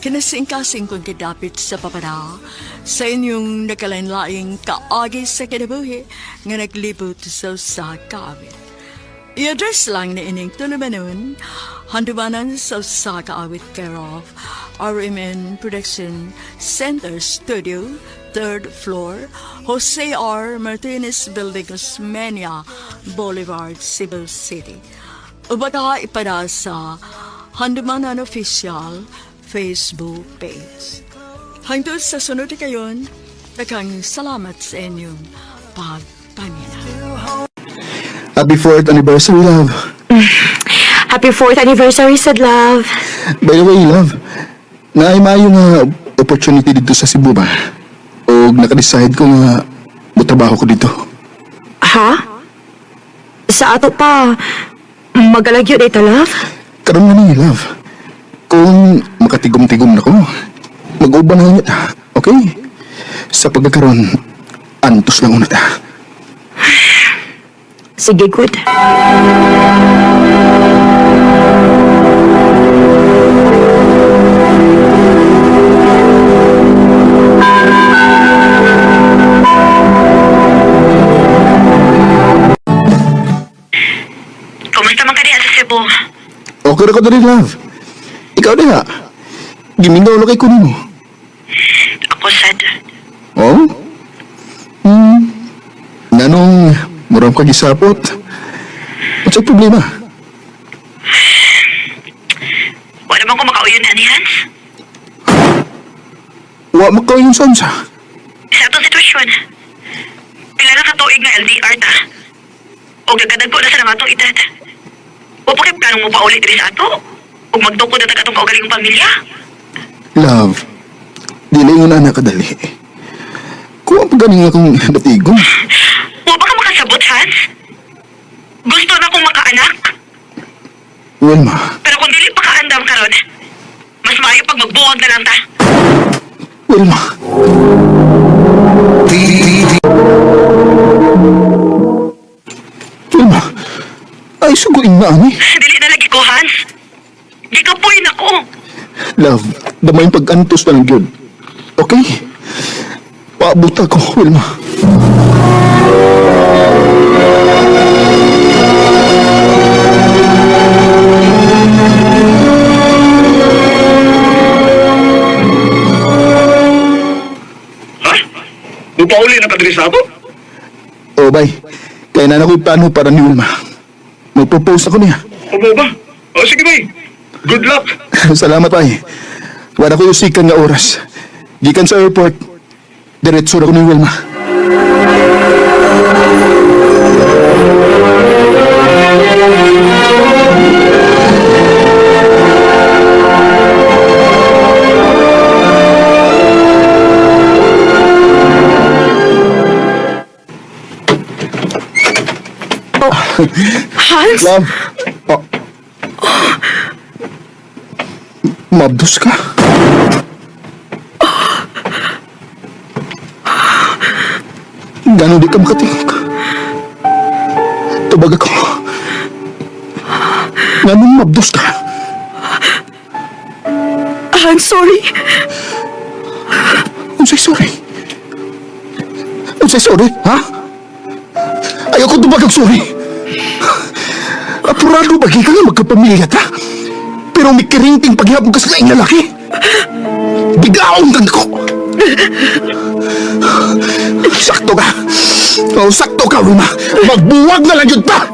kinasing-kasing kong kidapit sa papana sa inyong nakalain-laing kaagi sa kinabuhi nga naglibot sa kaawit. I-address lang na ining tulumanon, handumanan sa kaawit care of RMN Production Center Studio, 3rd floor, Jose R. Martinez Building, Osmeña Boulevard, Cebu City. Ubata ipada sa Handumanan Official Facebook page. Hangtod sa sunod kayon, takang salamat sa inyong pagpaminaw. Happy 4th anniversary, love. Happy 4th anniversary, said love. By the way, love, naaimayo nga opportunity dito sa Cebu ba? O nakadecide ko nga butrabaho ko dito. Ha? Sa ato pa, magalagyo dito, love? Karoon nga ni, love. Kung makatigom-tigom na ko, mag-uban na niya. Okay? Sa pagkakaroon, Antos lang una ta. Sige, good. Kumusta man ka diya sa Cebu? Okay ra ko dali, love. Ikaw na nga. Gimingaw lang kay kunin mo. Ako sad. Oh? Nanong muram ka gisapot? What's ang problema? Wala bang ko makauyon na ni Hans? Wa makaw yung sansa. Sa atong sitwasyon, pila na katuig na LDR ta. O gagadago na sa nang atong edad. O pa kay planong mo pa ulit diri sa ato? O magtukod na tagatong kaugalingong pamilya? Love, dili nga na anak kadali. Kung ang pagaling akong natigon. Wa ba ka makasabot, Hans? Gusto na kong makaanak? Wilma, Pero kung dili pa kaandam karon, mas maayo pag magbuwag na lang ta. Wilma. Wilma, ay suguin na ani. Dili na lagi ko, Hans. Gikapoy na ko. Love, damay pag-antos na lang yun. Okay? Paabot ako, Wilma. Mupauli na ka diri sa ato? Oh, bay. Kaya na ako'y plano para ni Wilma. Mag-propose ako niya. Opo ba? O sige bay. Good luck. Salamat, bay. Wala ko usikan nga oras. Gikan sa airport, diretso na ko ni Wilma. Hans? Love. Oh. Mabdos ka? Gano'n di ka makatingog? Tubag ako. Gano'n mabdos ka? I'm sorry. Unsay sorry? Unsay sorry, ha? Ayoko tubag ang sorry. Apurado ba ka nga magkapamilya ta? Pero may kiringting paghihapon ka sa laing lalaki. Biglaon kang ko. Sakto ka. Oh, sakto ka, Wilma. Magbuwag na lang yun pa!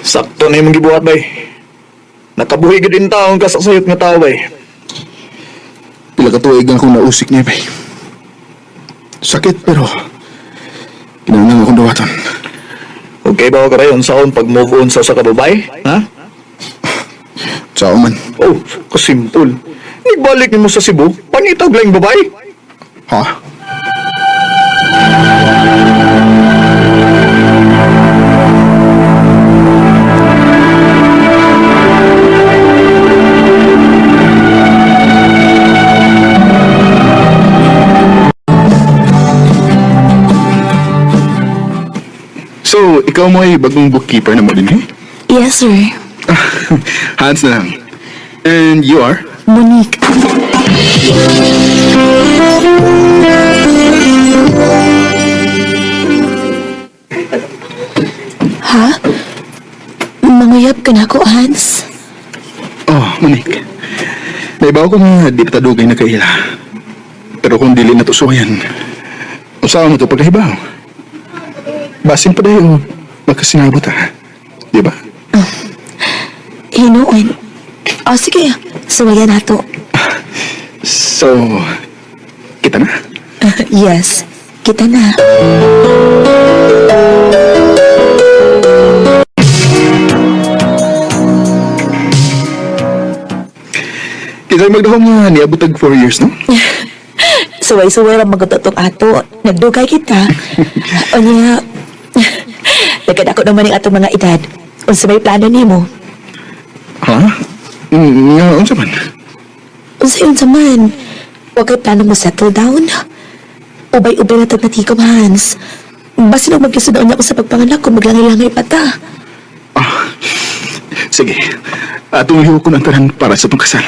Sakto na yung gibuhat, bay. Nakabuhi ka din taong kasasayot nga tao, bay. Pila ka tuig akong nausik niya, bay. Sakit, pero kinanang akong dawaton. Okay ba ka rayon saon pag-move on sa kababay? Ha? Sao man. Oh, kasimpul. Nagbalik mo sa Cebu, panitag lang yung babae. Ha? So, ikaw mo ay bagong bookkeeper na mo din, eh? Yes, sir. Hans na lang. And you are? Monique. Ha? Manguyab ka na ako, Hans? Oh, Monique. Naibaw ko nga di patadugay na kaila. Pero kung dili na to suwayan, usawa mo to pagkahibaw. Basin pa dayo, magkasinabot ha. Di ba? Hinuon. O, sige. Suwayan na to. So, kita na? Yes. Kita na. Kita magdahong nga niabot tag 4 years, no? Suway-suway lang magutotong ato. Nagdugay kita. O niya, nagkad ako naman yung atong mga edad. Unsa may plano nimo? Ha? Nga, unsa man? Unsa man? Huwag kay plano mo settle down. Ubay-ubay na tagnatigom, Hans. Basin ang magkisunoon niya ako sa pagpanganak kung maglangay-langay pa ta. Sige. Atong liho ko ng tanan para sa pagkasal.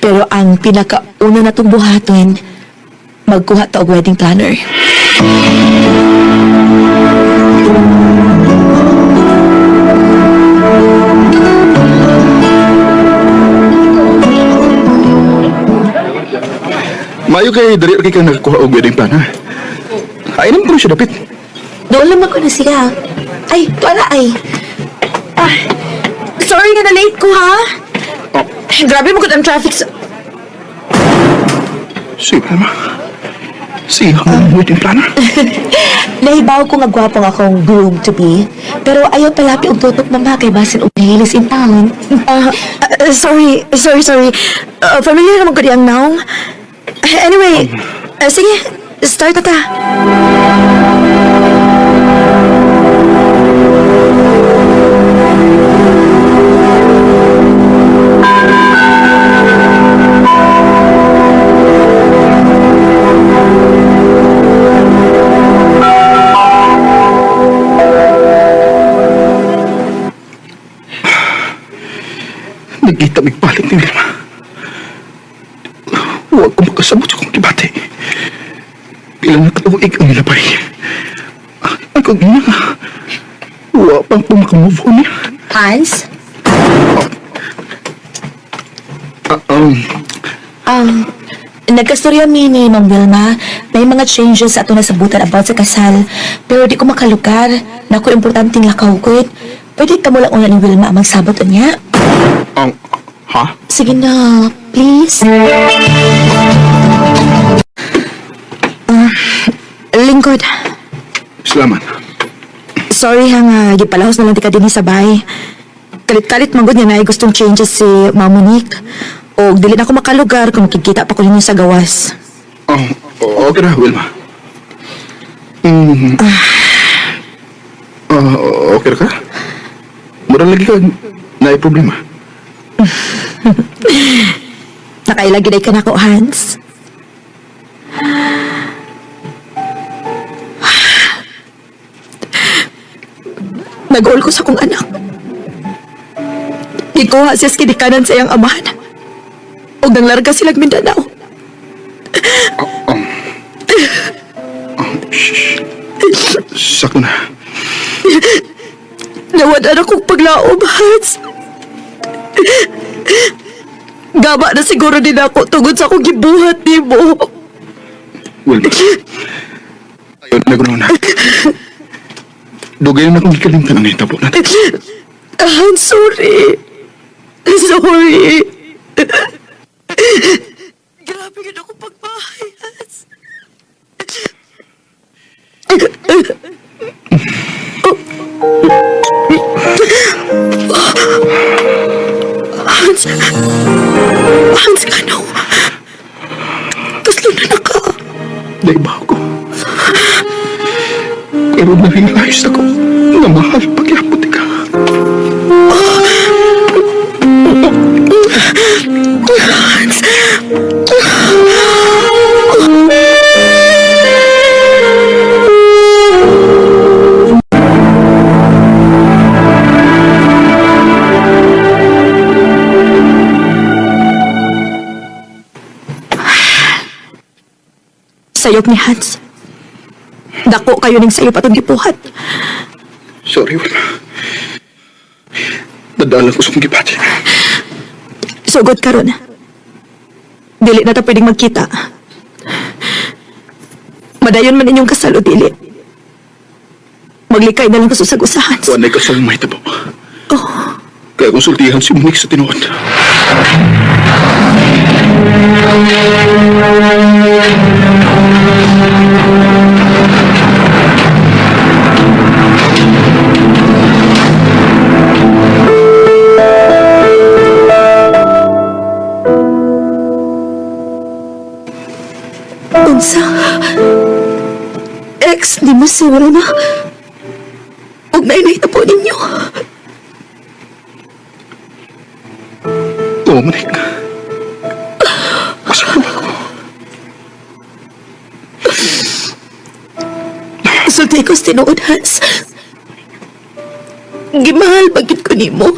Pero ang pinakauna na itong buhaton, magkuha ta og wedding planner. Mayo kay dali kay kang nagkuha og wedding plan, ha? Ay, naman ko siya dapit. Doon lang ako na siya. Ay, tuwala ay. Sorry nga na late ko, ha? Grabe mo ang traffic sa... Si Mama. Si ang wedding planner. Nahibaw ko nga gwapong akong groom-to-be, pero ayaw palapi og tutok mama kay basin og nahilis in town. Sorry. Familiar naman ko diyang naong. Anyway, sige, start na ta. Nagkita migpalit ni Wilma. Huwag ko makasabot sa kong kibate. Bilang nakatuwig ang nilabay. Ako gina nga. Huwag pang pumakamove on niya. Hans? Nagkastorya mi ni Mang Wilma. May mga changes ato na sabutan about sa kasal. Pero di ko makalugar. Naku, importanteng lakaw ko. Pwede ka mo lang una ni Wilma ang magsabot niya. Ha? Sige na, please. Lingkod. Salamat. Sorry ha nga, gipalahos na lang tika din sa bahay. Kalit-kalit magod niya na ay gustong changes si Ma'am Monique. O dili na ako makalugar kung makikita pa ko ninyo sa gawas. Okay na, Wilma. Okay ka? Mura lagi ka na problema. Nakailagay ka na ko, Hans. Nag-all ko sa kong anak. Ikuha siya sa kinikanan sa iyang amahan. O nanglarga silang Mindanao. Sakto na. Nawala na kong paglaom, Hans. Gama na siguro din ako tungod sa akong gibuhat ni mo. Wilma. Ayaw na gano'n na. Dugay na akong gikalimtan ang hitabo natin. I'm sorry. Sorry. Grabe ka na akong pagbahay, Hans. Hans, ano? Kaslo na ka. Naibaw ko. Pero na-realize ako na mahal pagyapot ka. Hans. Sayop ni Hans. Dako kayo ning sayop atong gipuhat. Sorry, Wilma. Nadala ko sa kong gibati. Sugod karon. Dili na ta pwedeng magkita. Madayon man inyong kasal o dili. Maglikay na lang ko sa usahan. Wanay kasal may tabo. Kaya konsultihan si Monique sa tinuod. Unsa? Ex ni mo si Rona? Huwag na inahita po ninyo. Oo, Monik. Gusto mo ako. Sulti ko sa tinuod, Hans. Gimahal bagit ko ni mo.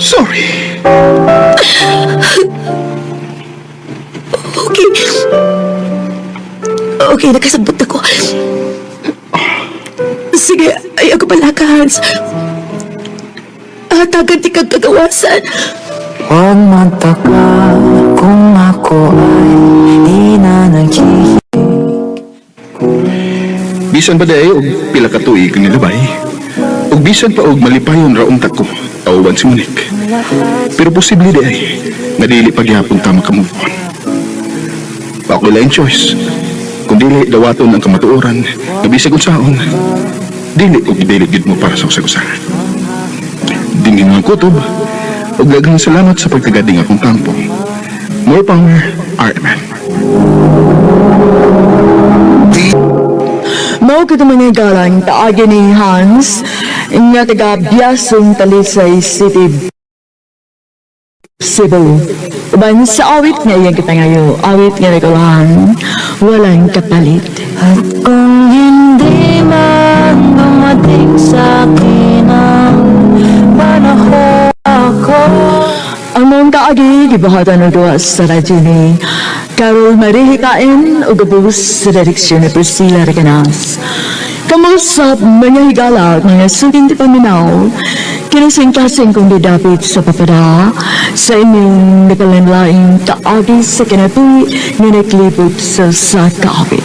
Sorry. Okay. Okay, nakasabot ako. Sige, ayaw ko pala ka, Hans. Hatagan ti kang kagawasan. Huwag magtaka kung ako ay di na naghihi. Bisan ba dahi og pila ka tuig nilabay? Og bisan pa og malipayon raong tako, tauban si Monique. Pero posible dahi, nadili pagyapon ta makamove on. Ako lain choice. Kung dili dawaton ang kamatuoran, na bisag unsaon, dili og dili gid mo para sa usag-usa. Dingin mga kutob, og daghang salamat sa pagtagading akong kampo. More power, RMN. Mao kita mga galang taagi ni Hans nga taga Biasong Talisay City, Cebu. Uban sa awit nga iyang kita ngayon, awit nga nagawang walang kapalit. At kung hindi man dumating sa akin ang panahon ako. Ang mong kaagi, gibahatan ng duwa sa radyo ni Carol Marie Hikain o gabus sa direksyon ni Priscilla Reganas. Kamusap mga higala mga suging di paminaw, kinasing-kasing kong didapit sa papada sa inyong nakalanlaing kaagi sa kinatuwi nga naglibot sa kaawit.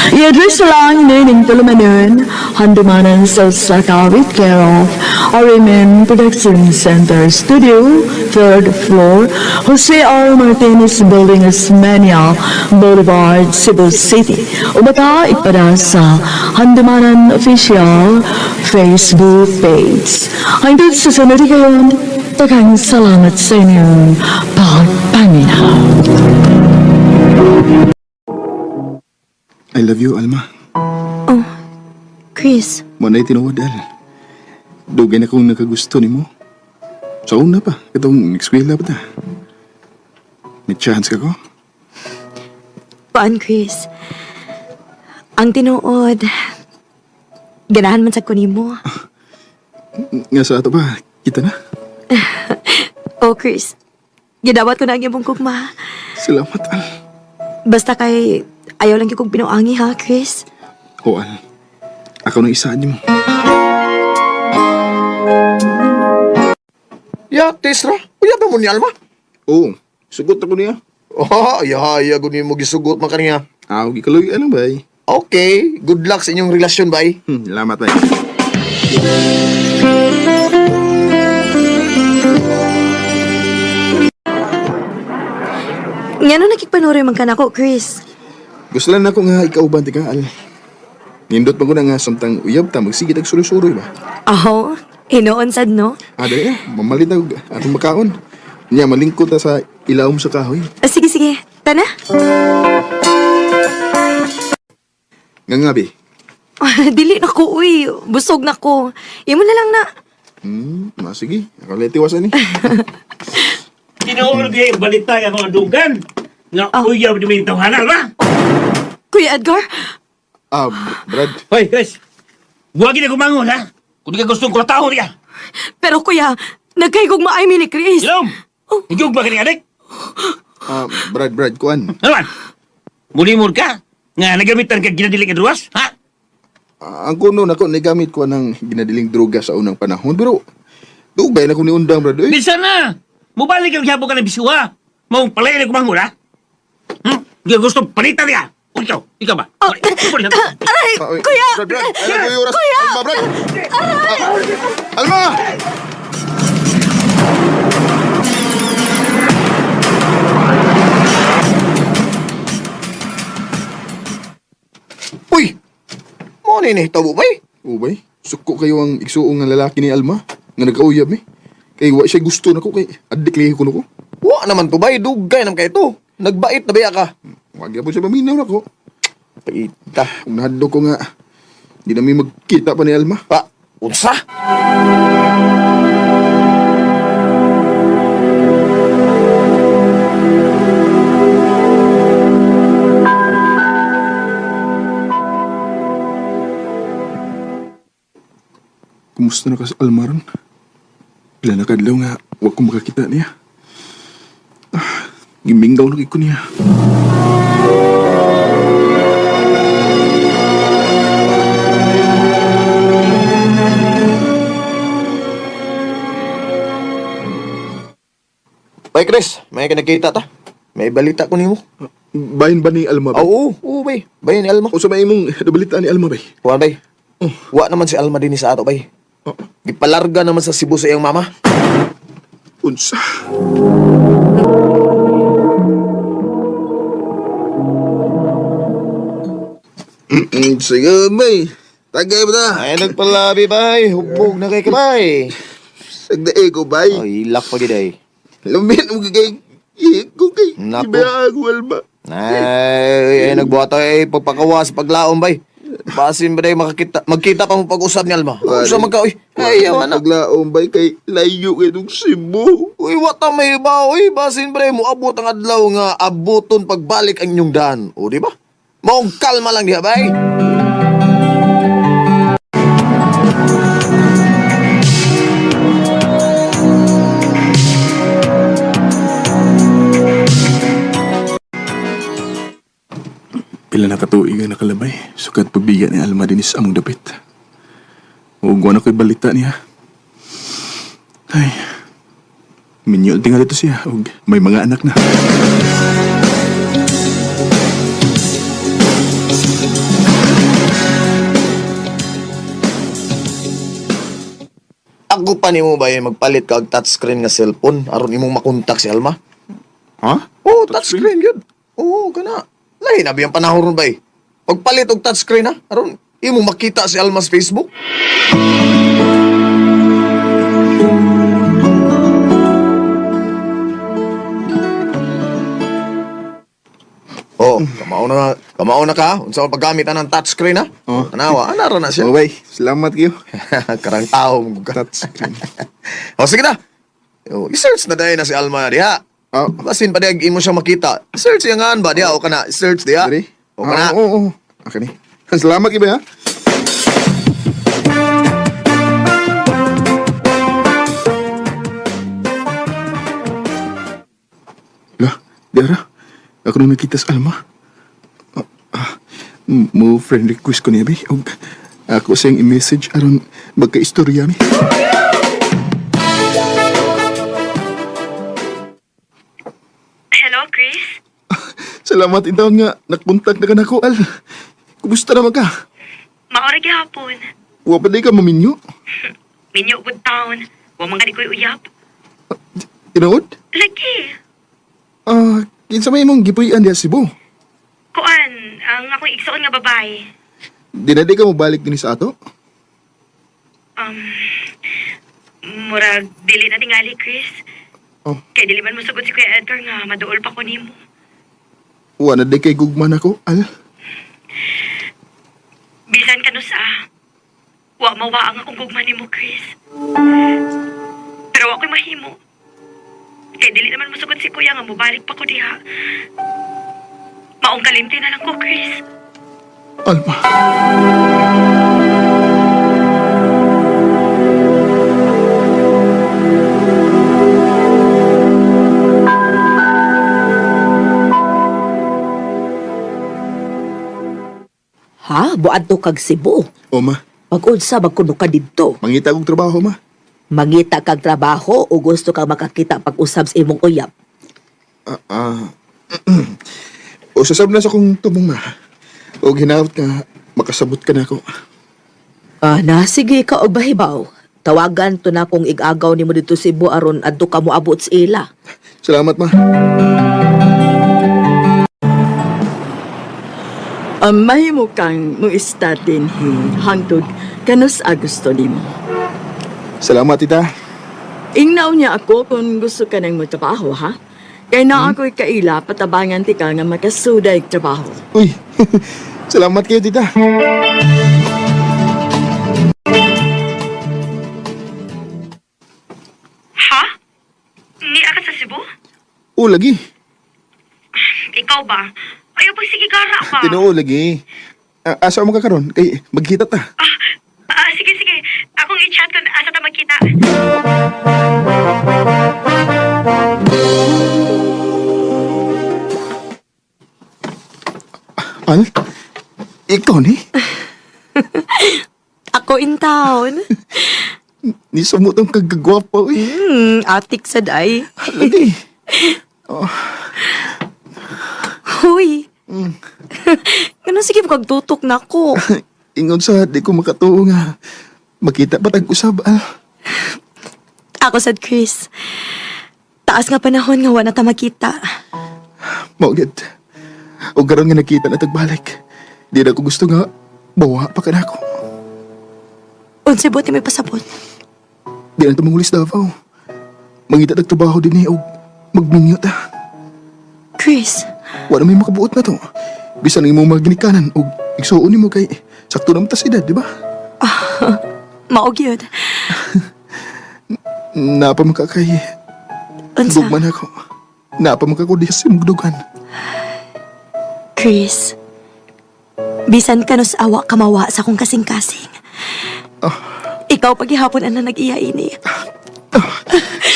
I-address lang nining tulumanon, handumanan sa Sakawit, care of RMN Production Center Studio, 3rd floor, Jose R. Martinez Building, Osmeña Boulevard, Cebu City. O baka ipada sa Handumanan Official Facebook page. Hanggang sa sunod kayon, tagang salamat sa inyong pagpaminaw. I love you, Alma. Oh, Chris. Mo na'y tinuod, Al. Dugay na kong nakagusto ni mo. Sa una pa, katong eskwela pa ta. May chance ka ko? Paan, Chris? Ang tinuod, ganahan man sa kunimo. Nga sa ato ba, kita na? Oh, Chris. Gidawat ko na ang iyong kugma. Salamat, Al. Basta kay ayaw lang yung kong pinuangi, ha, Chris? O, Al. Ako na isa mo. Ya, Tesra. Uya ba mo ni Alma? Oo. Sugot ako niya. Oh, ya, guni mo gisugot man kaniya. Gikaloy, ano ba eh? Okay, good luck sa inyong relasyon, bay. Salamat, bay. Nga no nakikpanuri man ka na ko, Chris. Gusto lang na ako nga ikaw ba, ka, Al. Nindot pa ko na nga samtang uyab ta, magsigit ag suroy-suroy ba? Aho, hinoon sad, no? Dali mamalit na atong makaon. Nya, malingkot na sa ilawom sa kahoy. Sige, sige. Tana? Nga, Bi. Dili na ko, uy. Busog na ko. Imo na lang na. Sige. Ako lang tiwasan eh. Tinuod kayo, balita ka mga dugan. Nga uyaw di mo yung tawhanan, ba? Kuya Edgar? Brad. Hoy, guys. Buwagin na gumangon, ha? Kung di ka gustong kurataho niya. Pero kuya, nagkaigog maaymi ni Chris. Ilom! Higog ba ka ni adik? Brad, kuan. Ano man? Mulimod ka? Nga nagamitan ka ginadiling adruas, ha? Ang kuno na ko, nagamit ko ng ginadiling droga sa unang panahon. Pero, dugay na ko ni undang, Brad. Bisa na! Mubalik ang hiyabo ka ng bisuha. Maong palay na gumangon, ha? Hindi ka gustong palitan niya. O ikaw ba? Kuya! Brad, alam ko yung oras. Kuya! Alma, Brad! Alma! Uy! Mo ni tabo bay? Ubay, suko kayo ang igsuong nga lalaki ni Alma. Nga nagkauyab eh. Kay wa siya gusto na ko kay adik lihi ko na ko. Wa naman to bay, dugay naman kayo to. Nagbait na baya ka. Wag po siya paminaw na ko. Paita. Kung nahadlo ko nga, di namin magkita pa ni Alma. Pa, unsa? Kumusta na ka sa Alma ron? Ilan na kadlaw nga, wag ko makakita niya. Giminggaw na ko niya. Bay, Chris, may nakita ta. May balita ko nimo. Bayin ba ni Alma, bay? Oo, bay. Bayin ni Alma. O sa may mong nabalita ni Alma, bay? Kuwan, bay. Wa naman si Alma din sa ato, bay. Gipalarga naman sa Cebu sa iyang mama. Unsa? Sige, bay. Tagay mo na. Ay, nagpalabi, bay. Hubog na kay ka, bay. Sagdae ko, bay. Ay, ilak pa giday. Lamin mo kay ko kay Nako. Ibago, Alma. Ay, nagbuhat ay pagpakawas, paglaom, bay. Basin ba day magkita pa mo pag-usap ni Alma? Sa magka, uy. Ay, yawan na. Paglaom, bay, kay layo kay nung Cebu. Uy, wata may ba, uy. Basin ba day mo abot ang adlaw nga abuton pagbalik ang inyong daan. O, di ba? Maong kalma lang diha, bay. Pila na katuig ang nakalabay. Sukat pagbigan ni Alma dinis among dapit. Ugwa na ko'y balita niya. Ay, minyol tingal ito siya. Ug may mga anak na. Ako pa nimo ba magpalit ka og touchscreen nga cellphone aron imong makontak si Alma? Ha? Oo, touchscreen yun. Oo, kana. Lahi na biyang panahon ron ba eh. Pagpalit og touchscreen ha, aron imong makita si Alma's Facebook. Oh, kamao na ka. Unsa ang paggamit ng touchscreen ha? Oh. Tanawa, ana ra na siya. Oh, bay. Salamat kayo. Karang tao mo ka. Touchscreen. O, sige na. O, i-search na dahil na si Alma diha. Oh. Basin pa diha, imo siya makita. Search yung nga ba diha? O ka na, search diha. Dari? O ka na. Oo. Okay ni. Salamat kayo, bay, ha? Lah, Diara. Ako nang nakita sa Alma. Mo friend request ko niya, bay. Og ako siyang i-message aron magka-istorya mi. Hello, Chris? Salamat itaw nga nakontak na ka na ko, Al. Kumusta naman ka? Maorag hapon. Wa pa di ka maminyo? Minyo good town. Wa man gani ko'y uyap. Tinood? Lagi. Kinsa may mong gipuy-an diya Cebu. Kuan, ang akong igsoon nga babae. Di na di ka mabalik din sa ato? Murag, dili na tingali, Chris. Oh. Kaya dili man mo sugod si Kuya Edgar nga maduol pa ko nimo. Wa na di kay gugman ako, Al. Bisan ka no sa, wa mawa ang akong gugma nimo, Chris. Pero ako'y mahimo. Kaya dili naman masugod si Kuya nga mubalik pa ko diha. Maong kalimti na lang ko, Chris. Alma. Ha? Buad to kag Cebu. O, ma. Pag-unsa magkuno ka didto. Mangita kong trabaho, ma. Mangita kag trabaho o gusto kang makakita pag-usab sa imong uyab? O sasab na sa kong tumong, ma. O ginawat ka, makasabot ka na ako. Sige ka og bahibaw. Tawagan to na kung igagaw nimo dito sa Cebu aron adto ka mo abot sa ila. Salamat, ma. Mahimo kang mo start din hangtod kanos Agosto nimo. Salamat, tita. Ingnaw niya ako kung gusto ka nang magtrabaho, ha? Kaya na ako'y kaila, patabangan ti ka nga makasuday trabaho. Uy, salamat kayo, tita. Ha? Ni ka sa Cebu? O, lagi. Ikaw ba? Ayaw pag sigigara ba? Tinoo, lagi. Asa mo ka karon? Kay, magkita ta. Sige, sige. Akong i-chat kung asa ta magkita. Al? Ikaw ni? Ako in town. Ni sumutong kagagwapo, uy. Atik sa day. Lagi. Huy. Ganun sige magtutok na ko. Ingon sa di ko makatuo nga. Makita pa tag-usab, Al. Ako sad Chris. Taas nga panahon nga wala ta makita. Maugid. O karon nga nakita na tagbalik. Di na ko gusto nga bawa pa ka na ako. Unsa buti may pasabot. Di na ito mangulis Davao. Mangita tagtrabaho din o magminyo ta. Chris. Wala may makabuot na to. Bisan ng imong maginikanan o igsuon ni mo kay sakto naman tas edad, di ba? Maog yun. Napa man ka kay Unsa? dugman ako. Napa man ka ko di sa mugdugan. Chris. Bisan ka nos awa kamawa sa akong kasing-kasing. Ikaw paghihapon ang nag-iya ini.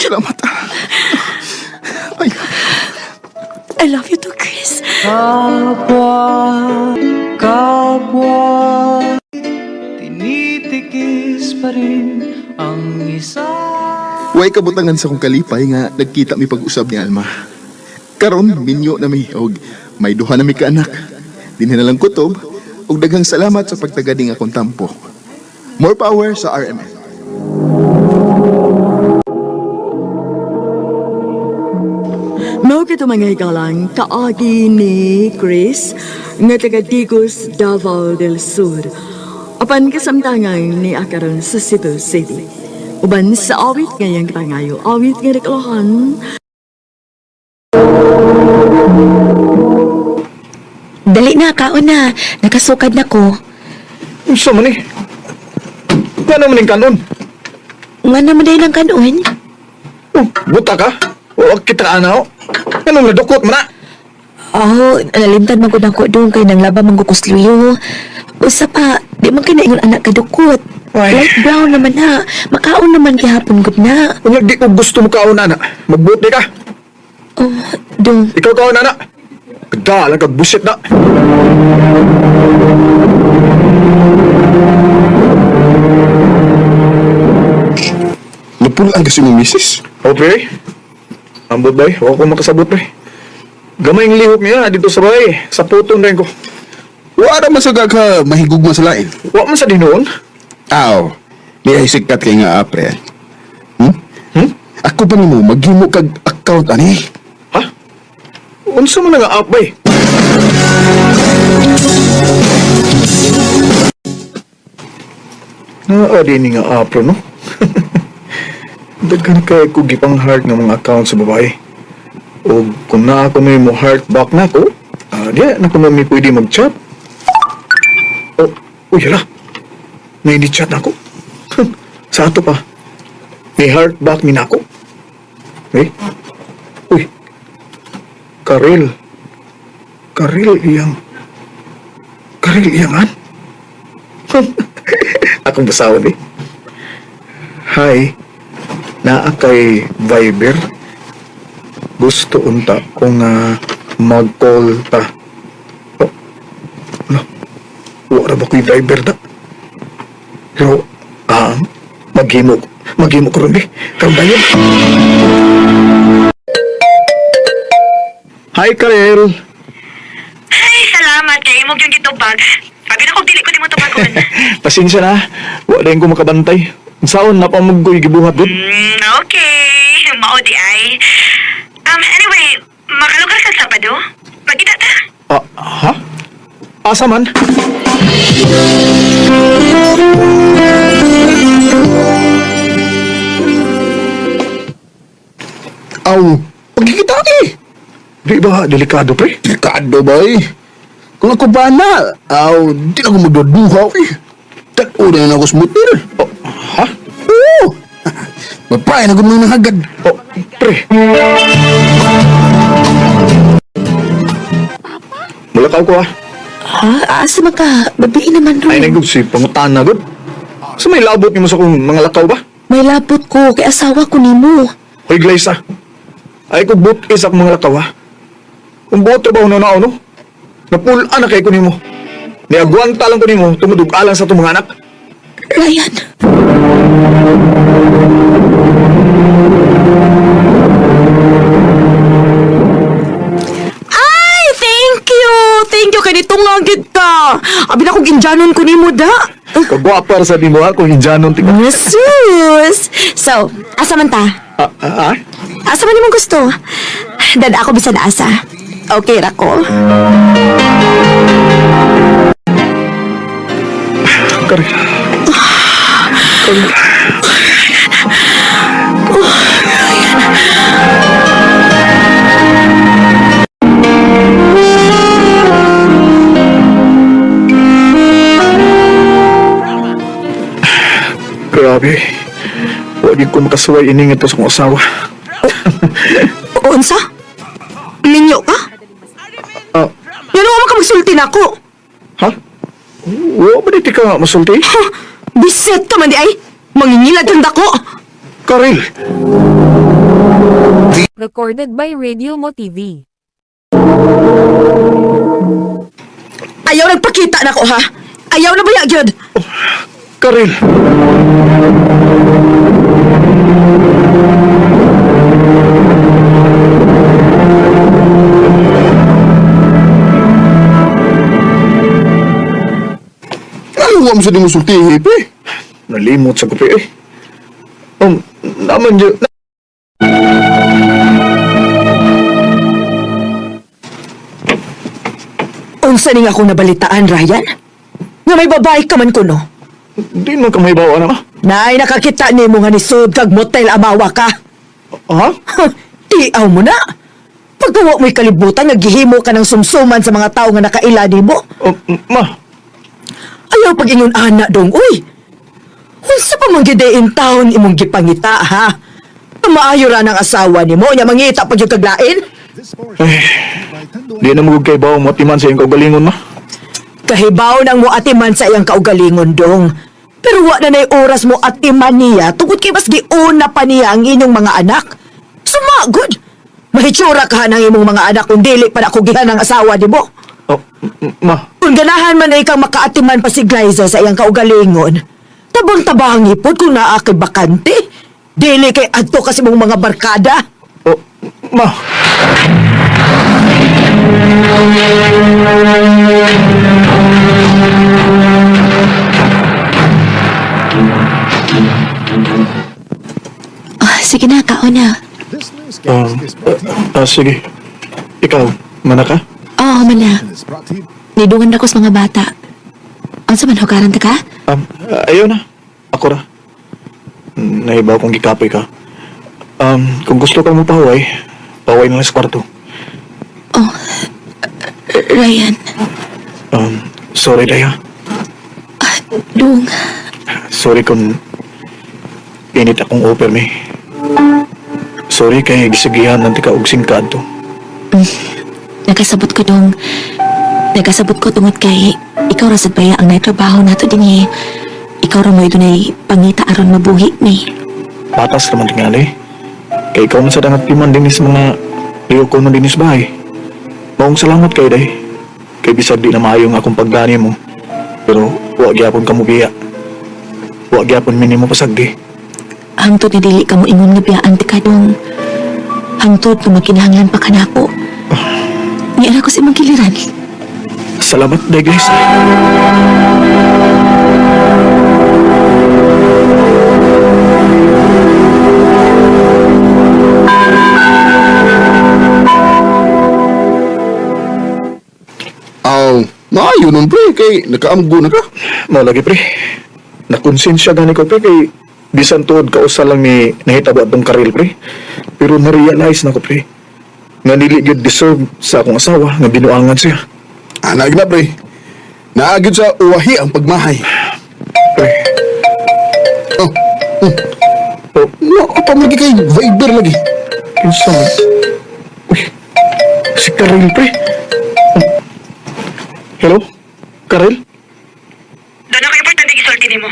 Salamat. I love you too, Chris. Kapwa, tinitikis pa rin ang isa. Way kabutangan sa kong kalipay nga nagkita mi pag-usab ni Alma. Karon minyo na mi og may duha na mi ka anak. Dinhi na lang kutob og daghang salamat sa pagtagading akong tampo. More power sa RMN. Mao kito mga hikalang kaagi ni Chris nga taga Digos, Davao del Sur. Apan kasamtangan ni akaron sa Cebu City. Uban sa awit ngayang katangayo, awit nga reklohan. Dali na, kaon na. Nakasukad na ko. Unsa man ni? Nga naman yung kanon? Nga naman dahil ang kanon? Buta ka? O kita anaw? Anong nadukot mo na? Nalimtan man ko ko doon kay nang laba manggukusluyo. Usa pa, di man kinaingon anak kadukot. Light brown naman ha. Makaon naman gihapon gud na. Kung di ko gusto mo kaon na, magbuti ka. Dong. Ikaw kaon na. Kadalang kagbusit na. Napulaan kasi mo, misis. Okay. Ambot bay, huwag ko makasabot bay. Gamay yung lihok niya dito sa bay. Sa putong rin ko. Wala man sa ka mahigugma sa lain. Huwag man sa dinoon. Aw, di ay sikat kay nga apre. Ako pa ni mo, maghimo kag account ani. Unsa man nga up bay? Naadi ni nga apro no? Daghan kay ko gipang heart ng mga account sa babae. O kung na ako may mo heart back na ko, diya na ko may pwede mag-chat. Uy, hala. May ni-chat na ako. Sa ato pa. May heart back ni na ako. Eh? Uy. Karel iyang an? Akong basawan eh. Hi, naa kay Viber. Gusto unta kung mag-call ta. Wala ba ko'y Viber na? Pero, maghimo ko rin eh. Karoon tayo. Hi, Karel. Ay, salamat kay mo yung gitubag. Sabi na kong dili ko di mo tubagon. Pasensya na. Wala rin ko makabantay. Saan na pa maggoy gibuhat doon? Okay. Mao di ay. Anyway, makalugar sa Sabado? Magkita ta? Ha? Asa man? Aw, Pagkikita eh. Di ba, delikado, pre? delikado ba eh. Kung ako bana, di na ako magduduhaw eh. Tag-una na ako sa motel. Ha? Oo. Mapray na ako mga nahagad. Pre. Mulakaw ko Ha? Asa man ka? Babiin naman ron. Ay, nagod si pangutan na, God. Sa may labot niyo mo sa kong mga lakaw ba? May labot ko kay asawa ko nimo. Hoy, Glyza. Ay, kung butis akong mga lakaw, ha? Kung buot trabaho na no? Napulaan na kay ko nimo. Niagwanta lang ko nimo, tumudugalan sa itong mga anak. Ryan. Ay, thank you. Thank you kay nitong agad ka. Abi na kong injanon ko nimo da. Kagwapa sa nimo ha, kung hinjanon tika. Jesus. So, asa man ta? Asa man nimo gusto? Dada ako bisan asa. Okay ra ko. Karil. Karil. Grabe. Huwag ko makasuway ining ito sa kong asawa. Unsa? Linyo ka? Yan ako magsulti na ako. Ha? Huwag ba di ka masulti? Biset ka man di ay. Mangingilad ang dako. Karil. Recorded by Radio Mo TV. Ayaw nagpakita na ko ha. Ayaw na ba yun? Karil. Ayaw mo sa di mo sulti, Hepe. Nalimot sa kupi eh. Naman dyan. Unsa ning ako nabalitaan, Ryan? Nga may babae ka man kuno. Di man ka may bawa na. Nay, nakakita ni mo nga ni Sud kag motel amawa ka. Ha? Tiaw mo na. Paggawa mo'y kalibutan, naghihimo ka ng sumsuman sa mga tao nga nakaila ni mo. Ma. Ayaw pag-ingon anak dong, uy. Unsa pa mang gidein taon imong gipangita, ha? Maayo ra ng asawa ni mo, nya mangita pag yung kaglain. Di na mo kay bawa mo timan sa iyong kaugalingon, ma. Kahibaw nang mo atiman sa iyang kaugalingon dong. Pero wa na nay oras mo atiman niya tungod kay mas giuna pa niya ang inyong mga anak. Sumagod. Mahitsura ka ng imong mga anak kung dili pa nakugihan ng asawa di mo. Ma. Kung ganahan man ay kang makaatiman pa si Glyza sa iyang kaugalingon, tabang-tabang ipod kung naa kay bakante. Dili kay adto kasi mong mga barkada. Ma. Sige na, kauna. Sige. Ikaw, mana ka? Oo, mana. Nidungan ako sa mga bata. Unsa man hukaran ta ka? Ayaw na. Ako ra. Nahibaw kong gikapoy ka. Kung gusto kang mapahaway, pahaway na lang sa kwarto. Ryan. Sorry, Daya. Dung. Sorry kung pinit akong offer me. Sorry kay gisigihan ng tika og singkad to. Nagkasabot ko dong. Nagkasabot ko tungod kay ikaw ra sad baya ang naitrabaho nato dinhi. Ikaw ra mo dunay pangita aron mabuhi ni. Patas naman tingali. Kay ikaw man sa dangat piman din sa mga liyo ko na dinis bahay. Maong salamat kay day. Kay bisag di na maayo nga akong pagdani mo. Pero wa gyapon ka mo biya. Wa gyapon minimo pasagdi. Hangtod ni dili ka mo ingon nga biyaan ti kadong. Hangtod kung makinahanglan pa ka na ako. Niya ko si magkiliran. Salamat, day guys. Maayo nun, pre, kay nakaamgo na ka. Malagi, pre. Nakonsensya gani ko, pre, kay bisan tuod ka usa lang ni nahitabo atong karil, pre. Pero na-realize na ko, pre. Nga dili gyud deserve sa akong asawa nga binuangan siya. Anag na, pre. Naagid sa uwahi ang pagmahay. Pre. Oh. No, apa lagi kay Viber lagi. Kinsa man? Uy, si Karel, pre. Hello? Karel? Doon ako importante gisulti nimo.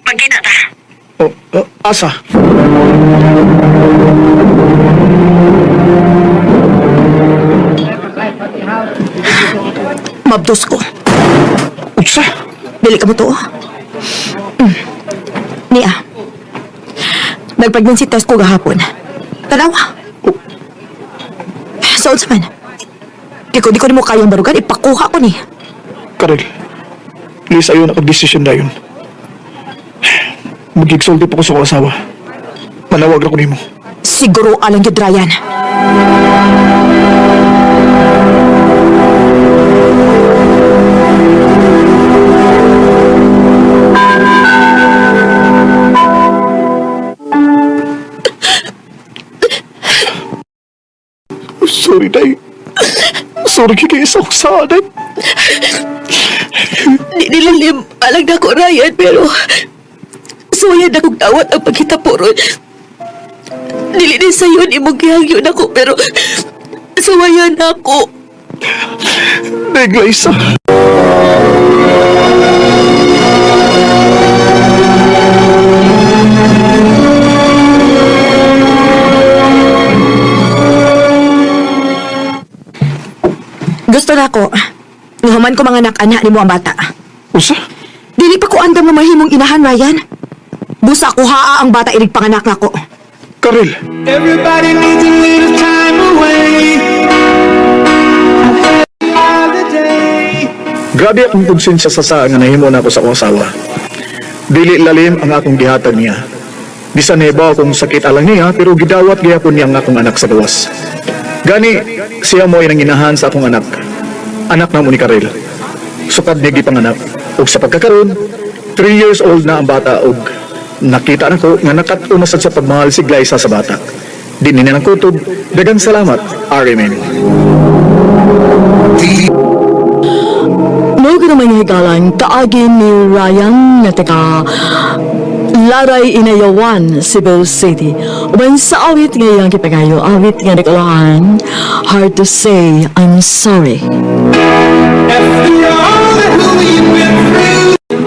Magkita ta. Oh, asa? Mabdos ko. Utsa? Dili ka mo to. Nia. Nag-pregnancy test ko gahapon. Tanawa. Saan sa man? Di ko mo kayang barugan. Ipakuha ko ni. Karel, please ayaw na kag-desisyon na yun. Magigsulti pa ko sa akong asawa. Manawag na ko nimo. Siguro alang yun, Ryan. Sorry, Day. Sorry kaya sa akong saanan. Di nilalim alang na ko, Ryan, pero suwayan na kong tawat ang pagkita po ron. Dili din sa'yo ni mong gihangyon ako, pero suwayan na ako. Neglaysa. Gusto na ko. Ngahuman ko mga anak-anak ni mo ang bata. Usa? Dili pa ko andam na mahimong inahan, Ryan. Busa ko haa ang bata inig panganak na ko. Karel. Everybody needs a little time away. Grabe akong konsensya sa nga nahimo na ako sa akong asawa. Dili lalim ang akong gihatag niya. Bisan neba akong sakit alang niya, pero gidawat gihapon niya ang akong anak sa gawas. Gani, siya mo ay nanginahan sa akong anak. Anak na mo ni Karel. Sukad niya gipanganak. Ug sa pagkakaroon, 3 years old na ang bata ug nakita na ko nga nakat-umasad sa pagmahal si Glyza sa bata. Di niya ng kutob, dagang salamat, Arimen. Mo ko naman higalang kaagin ni Ryan nga taga Laray Inayawan, Cebu City. Uban sa awit ngayang kipagayo, awit nga nagalahan, hard to say, I'm sorry.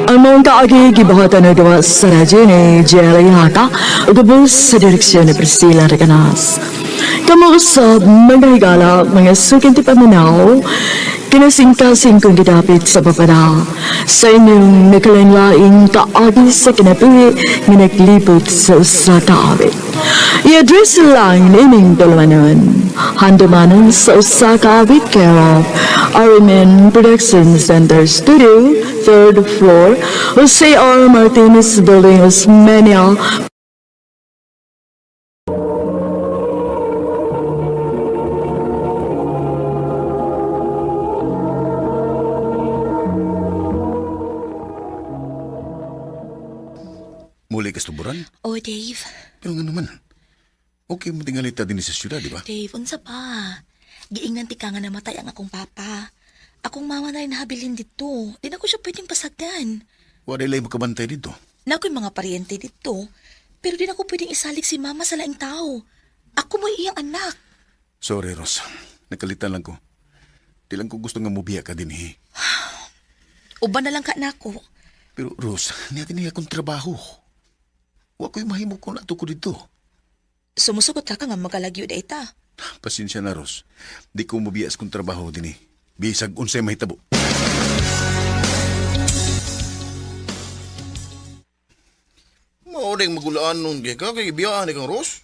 Ang mong kaagi gibahatan na gawa sa radyo ni Jelly Haka, ugabos sa direksyon ni Priscilla Reganas. Kamu sa mga higala, mga suking tipaminaw, kinasingkasing kong gidapit sa papada sa inyong nakalanlaing kaagi sa kinabuhi na naglibot sa usa kaawit. I-address lang naming dalawanon. Handumanon sa usa kaawit care of Arimen Production Center Studio, 3rd floor, Jose R. Martinez Building, Osmeña. Muli ka stuburan? Oh, Dave. Pero nga naman, okay mo tingalita din sa syudad, di ba? Dave, unsa pa? Giingnan ti ka nga namatay ang akong papa. Akong mama na rin nahabilin dito. Di na ko siya pwedeng pasagdan. Wala ilay makabantay dito. Na ako'y mga paryente dito. Pero di na ko pwedeng isalik si mama sa laing tao. Ako mo iyang anak. Sorry, Ros. Nakalitan lang ko. Di lang ko gusto nga mubiya ka din, eh. Uban na lang ka na ako. Pero, Ros, niyakin niya akong trabaho. Wa ko'y mahimo ko nato ko dito. Sumusugot ka nga magalagyo da ita. Pasensya na, Ros. Di ko mubiyas kong trabaho din, eh. Bisag unsay mahitabo. Mauding magulaan nung di ka kay ibiyaan kang Ros.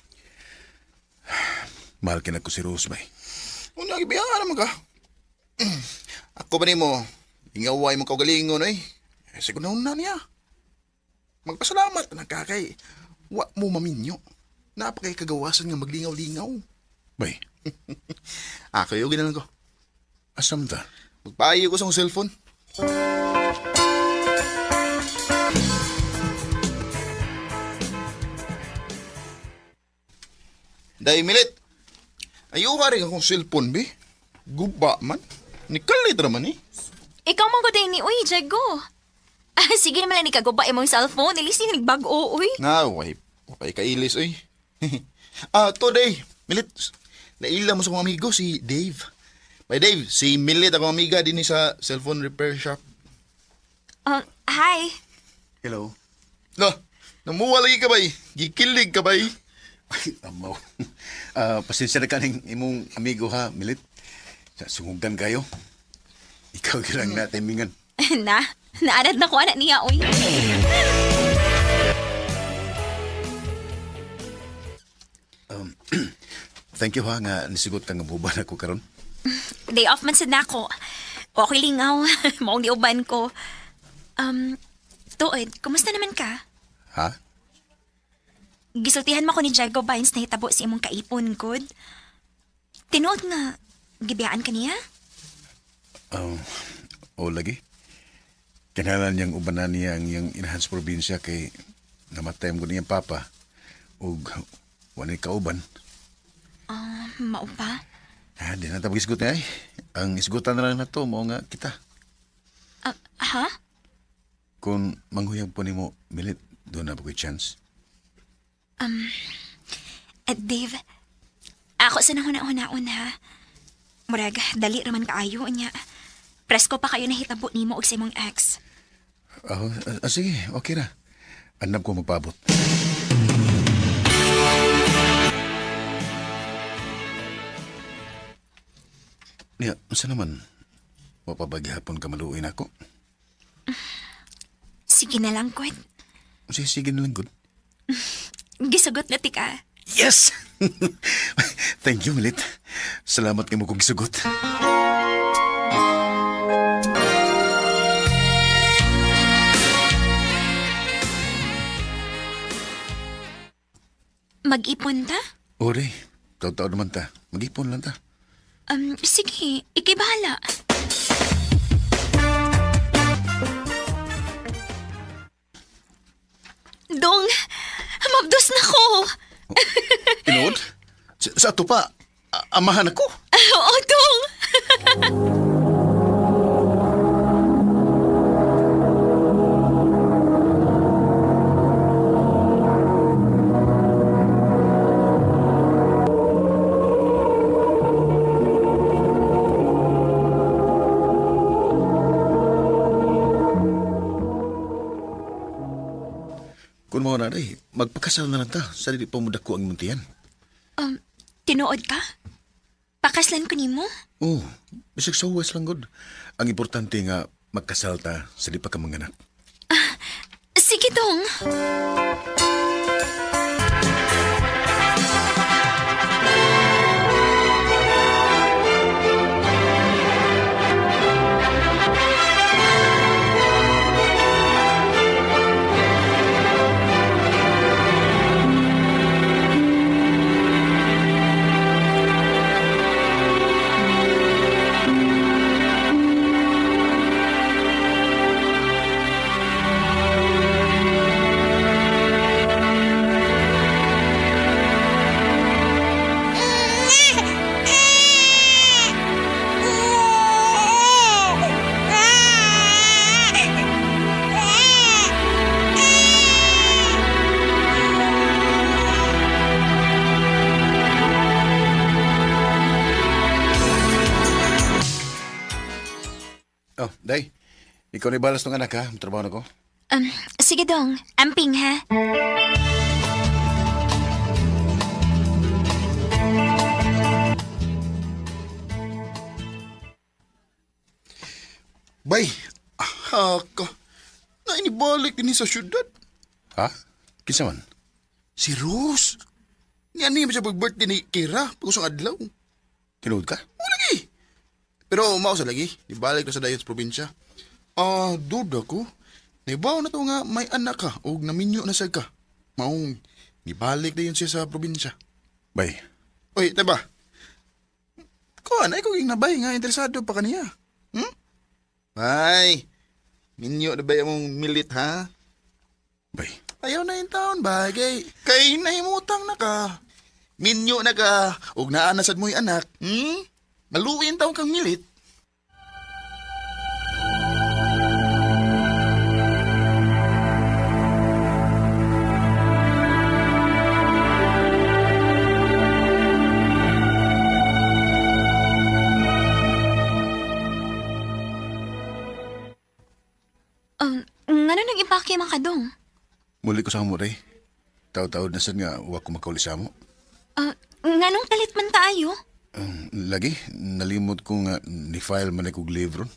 Mahal ka na ko si Rose, bay. Una ibiyaan naman ka. Ako ba ni mo, ingaway mo kaugalingon eh. Siguro na niya. Magpasalamat na kakay. Wa mo maminyo. Napakay kagawasan nga maglingaw-lingaw. Bay. Ako yung ginalan ko. Asam ta? Magpaayo ko sa akong cellphone. Dahil milit. Ayaw ka rin akong cellphone, be. Guba man. Nikalit naman eh. Ikaw man gud ni uy, Jago. Sige naman lang ni kaguba imong cellphone, ilis ni nagbago uy. Nga, wapay kailis, oy. Today, Milit, naila mo sa kong amigo, si Dave. By Dave, si Milit akong amiga din sa cellphone repair shop. Hi. Hello. No, namuwa lagi ka bay. Gikilig ka bay. Ay, amaw. Pasensya na ka ng imong amigo ha, Milit. Sa sungugan kayo. Ikaw gilang na timingan. Naanad na ko anak niya, uy. Thank you ha nga nisigot ka nga buban ako karon. Day off man sad na ako. Okay lingaw. Maong diuban ko. Tuod, kumusta naman ka? Ha? Gisultihan mo ko ni Jago Bynes na hitabo si imong kaipon, good? Tinuod nga, gibiyaan ka niya? O lagi. Kanalan niyang ubanan niya ang iyang inahans probinsya kay namatay mo niyang papa o wanay kauban. Mao pa? Di na tapos isgot niya ay. Ang isgutan na lang na to, mo nga kita. Ha? Kung manghuyag po ni mo, Milit, doon na ba ko'y chance? Dave, ako sa nahuna-una-una. Murag, dali raman kaayo niya. Presko pa kayo nahitabo ni mo og sa imong ex. Sige, okay na. Anap ko magpabot. Niya, saan naman? Mapabaghapon ka maluoy na ako. Sige na lang, Kod. Sige na lang, good. Gisugot na tika. Yes! Thank you, Milit. Salamat kayo mo kong gisugot. Mag-ipon ta? Ore, taw-taw naman ta. Mag-ipon lang ta. Sige, ikay bahala. Dong, mabdos na ko. Inood? Sa ato pa, amahan ako. Oo, Dong. Kung mo na day, magpakasal na lang ta. Sa di pa mo dako ang muntiyan. Tinuod ka? Pakaslan ko nimo? Oo, bisag sa uwas lang, God. Ang importante nga, magkasal ta sa di pa ka manganak. Sige, Dong. Oh, day. Ikaw na ibalas ng anak ha. Trabaho na ko. Sige, Dong. Amping, ha? Bay, ka. Nainibalik din sa syudad. Ha? Kinsa man? Si Rose. Nga niya siya pag-birthday ni Kira. Pagusang adlaw. Tinuod ka? Oo lagi. Pero mausa lagi. Ibalik na sa dayon sa probinsya. Duda ko. Naibaw na to nga may anak ka o naminyo na sa ka. Maong, ibalik na yun siya sa probinsya. Bay. Oy, taba. Kuan, ay kung nabay nga interesado pa kaniya. Bay, minyo na ba yung milit ha? Bay. Ayaw na yung taon, bagay. Kay nahimutang na ka. Minyo na ka, ug naa na sad mo'y anak. Maluin taong kang milit. Ngano nang ipake man kadong? Muli ko sa mo, Ray. Taw-taod na sad nga, huwag ko makauli sa mo. Nganong kalit man tayo? Lagi, nalimot ko nga ni-file man akong libro.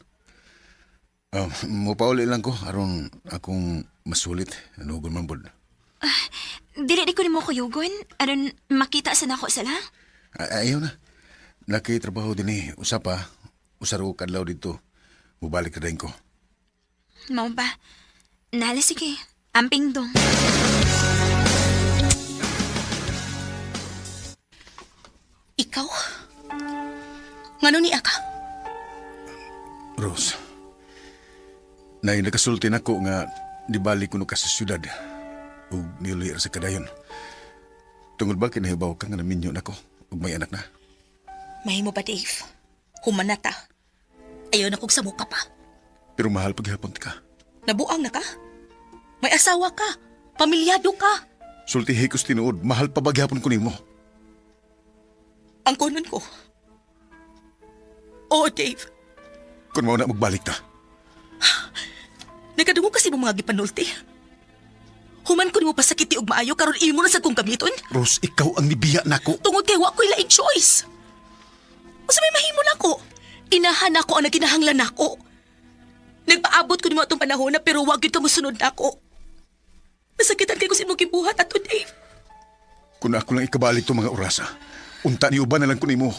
Mupauli lang ko, aron akong masulit. Anugon man bod. Dili di ko ni mo kuyugon. Aron makita sa nako sila? Ayaw na. Nakitrabaho din eh. Usapa, usaro kadlaw dito. Mubalik na rin ko. Mao ba? Nala sige. Amping dong. Ikaw? Ngano ni Aka? Rose, nakasulti na ko nga nibalik ko no ka sa syudad ug nilir sa kadayon. Tungod ba kinahibaw ka nga naminyo na ko ug may anak na? Mahimo ba, Dave? Humanata. Ayaw na kong samuka pa. Pero mahal paghihapon ka. Nabuang na ka? May asawa ka. Pamilyado ka. Sulti hikos tinuod, mahal pa bagyapon ko nimo. Ang kunon ko. Oo, Dave. Kung mo na magbalik ta. Nagkadungo kasi mo mga gipanulti. Human ko ni mo pasakiti og maayo karon imo na sa kong gamiton. Rose, ikaw ang nibiya nako. Tungod kay wa ko'y laing choice. Usa may mahimo nako. Inahan ako ang naginahanglan nako. Nagpaabot ko ni mo atong panahon na pero wag gyud ka mosunod nako. Nasakitan kay ko sa imong gibuhat ato, Dave. Kung ako lang ikabalik to mga orasa, unta ni uban na lang ko nimo.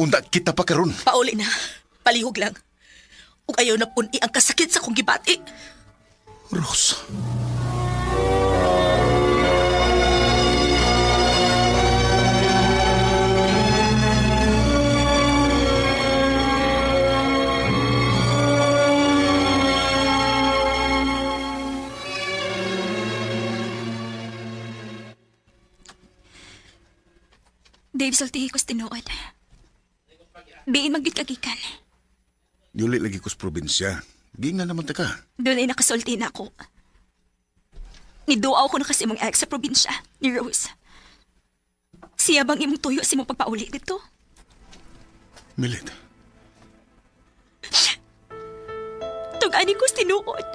Unta kita pa karon. Pauli na. Palihog lang. Ug ayaw na pun ang kasakit sa kong gibati. Rose. Dave, sultihi ko's tinuod. Biin magyud kagikan. Dili lagi ko sa probinsya. Di nga naman ta ka. Doon ay nakasulti na ako. Niduaw ko na kasi mong ex sa probinsya, ni Rose. Siya bang imong tuyo si mong pagpauli dito? Milit. Tugani ko's tinuod.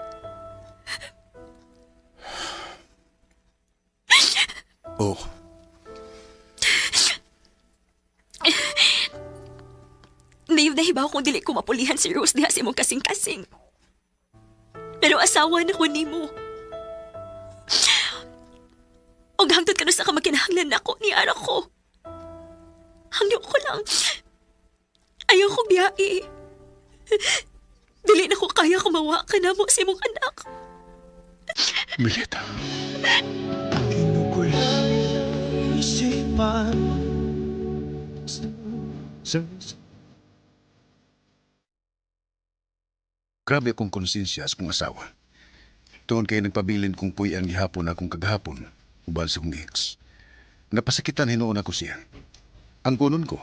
Oh. Dave, nahibaw kung dili ko mapulihan si Rose diha si mong kasing-kasing. Pero asawa na ko nimo. Og hangtod kano sa kamakinahanglan nako ni anak ko. Hangyo ko lang. Ayaw ko biyai. Dili na ko kaya kumawa ka na mo sa imong anak. Milita. Kinukulang isipan. Grabe akong konsensya sa kong asawa. Tuon kay nagpabilin kong puy ang gihapon akong kagahapon, ubal sa kong ex. Napasakitan hinoon ako siya. Ang kunon ko,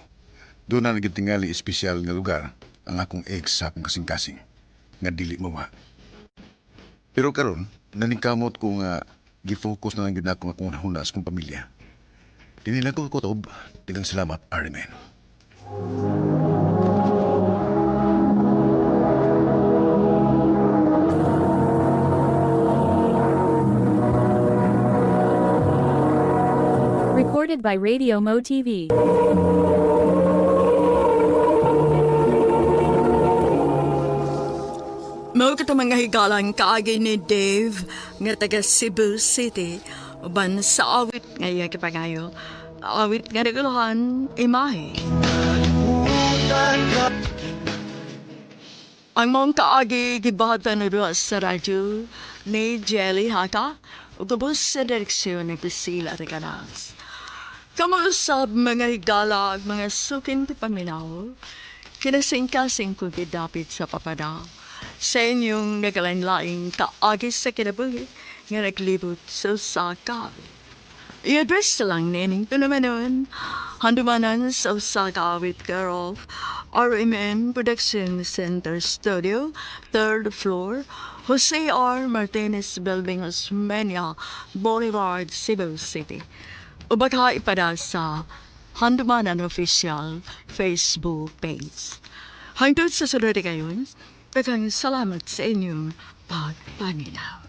doon na nagitingali espesyal nga lugar ang akong ex sa akong kasing-kasing, nga dili mawa. Pero karon, naningkamot ko nga gifocus na lang yun akong nahuna sa kong pamilya. Dinilang ko kutob, tigang salamat, Arimen. Recorded by Radio Mo TV. Mao kita mga higalang kaagay ni Dave nga taga Cebu City uban sa awit ngayon kipangayo awit nga regulahan imahe. Ang mong kaagi gibahatan na doon sa radyo ni Jelly Haka o kabos sa direksyon ng Priscilla Regalas. Kamusab mga higala at mga sukin ti paminaw, kinasing-kasing ko gidapit sa papada sa inyong nagalanlaing kaagi sa kinabuhi nga naglibot sa sakal. I-address lang nining ito naman nun. Handumanan sa usa ka awit girl. RMN Production Center Studio, 3rd floor, Jose R. Martinez Building, Osmeña, Boulevard, Cebu City. O baka ipada sa Handumanan Official Facebook page. Hangtod sa sunod kayon, daghang salamat sa inyong pagpanginaw.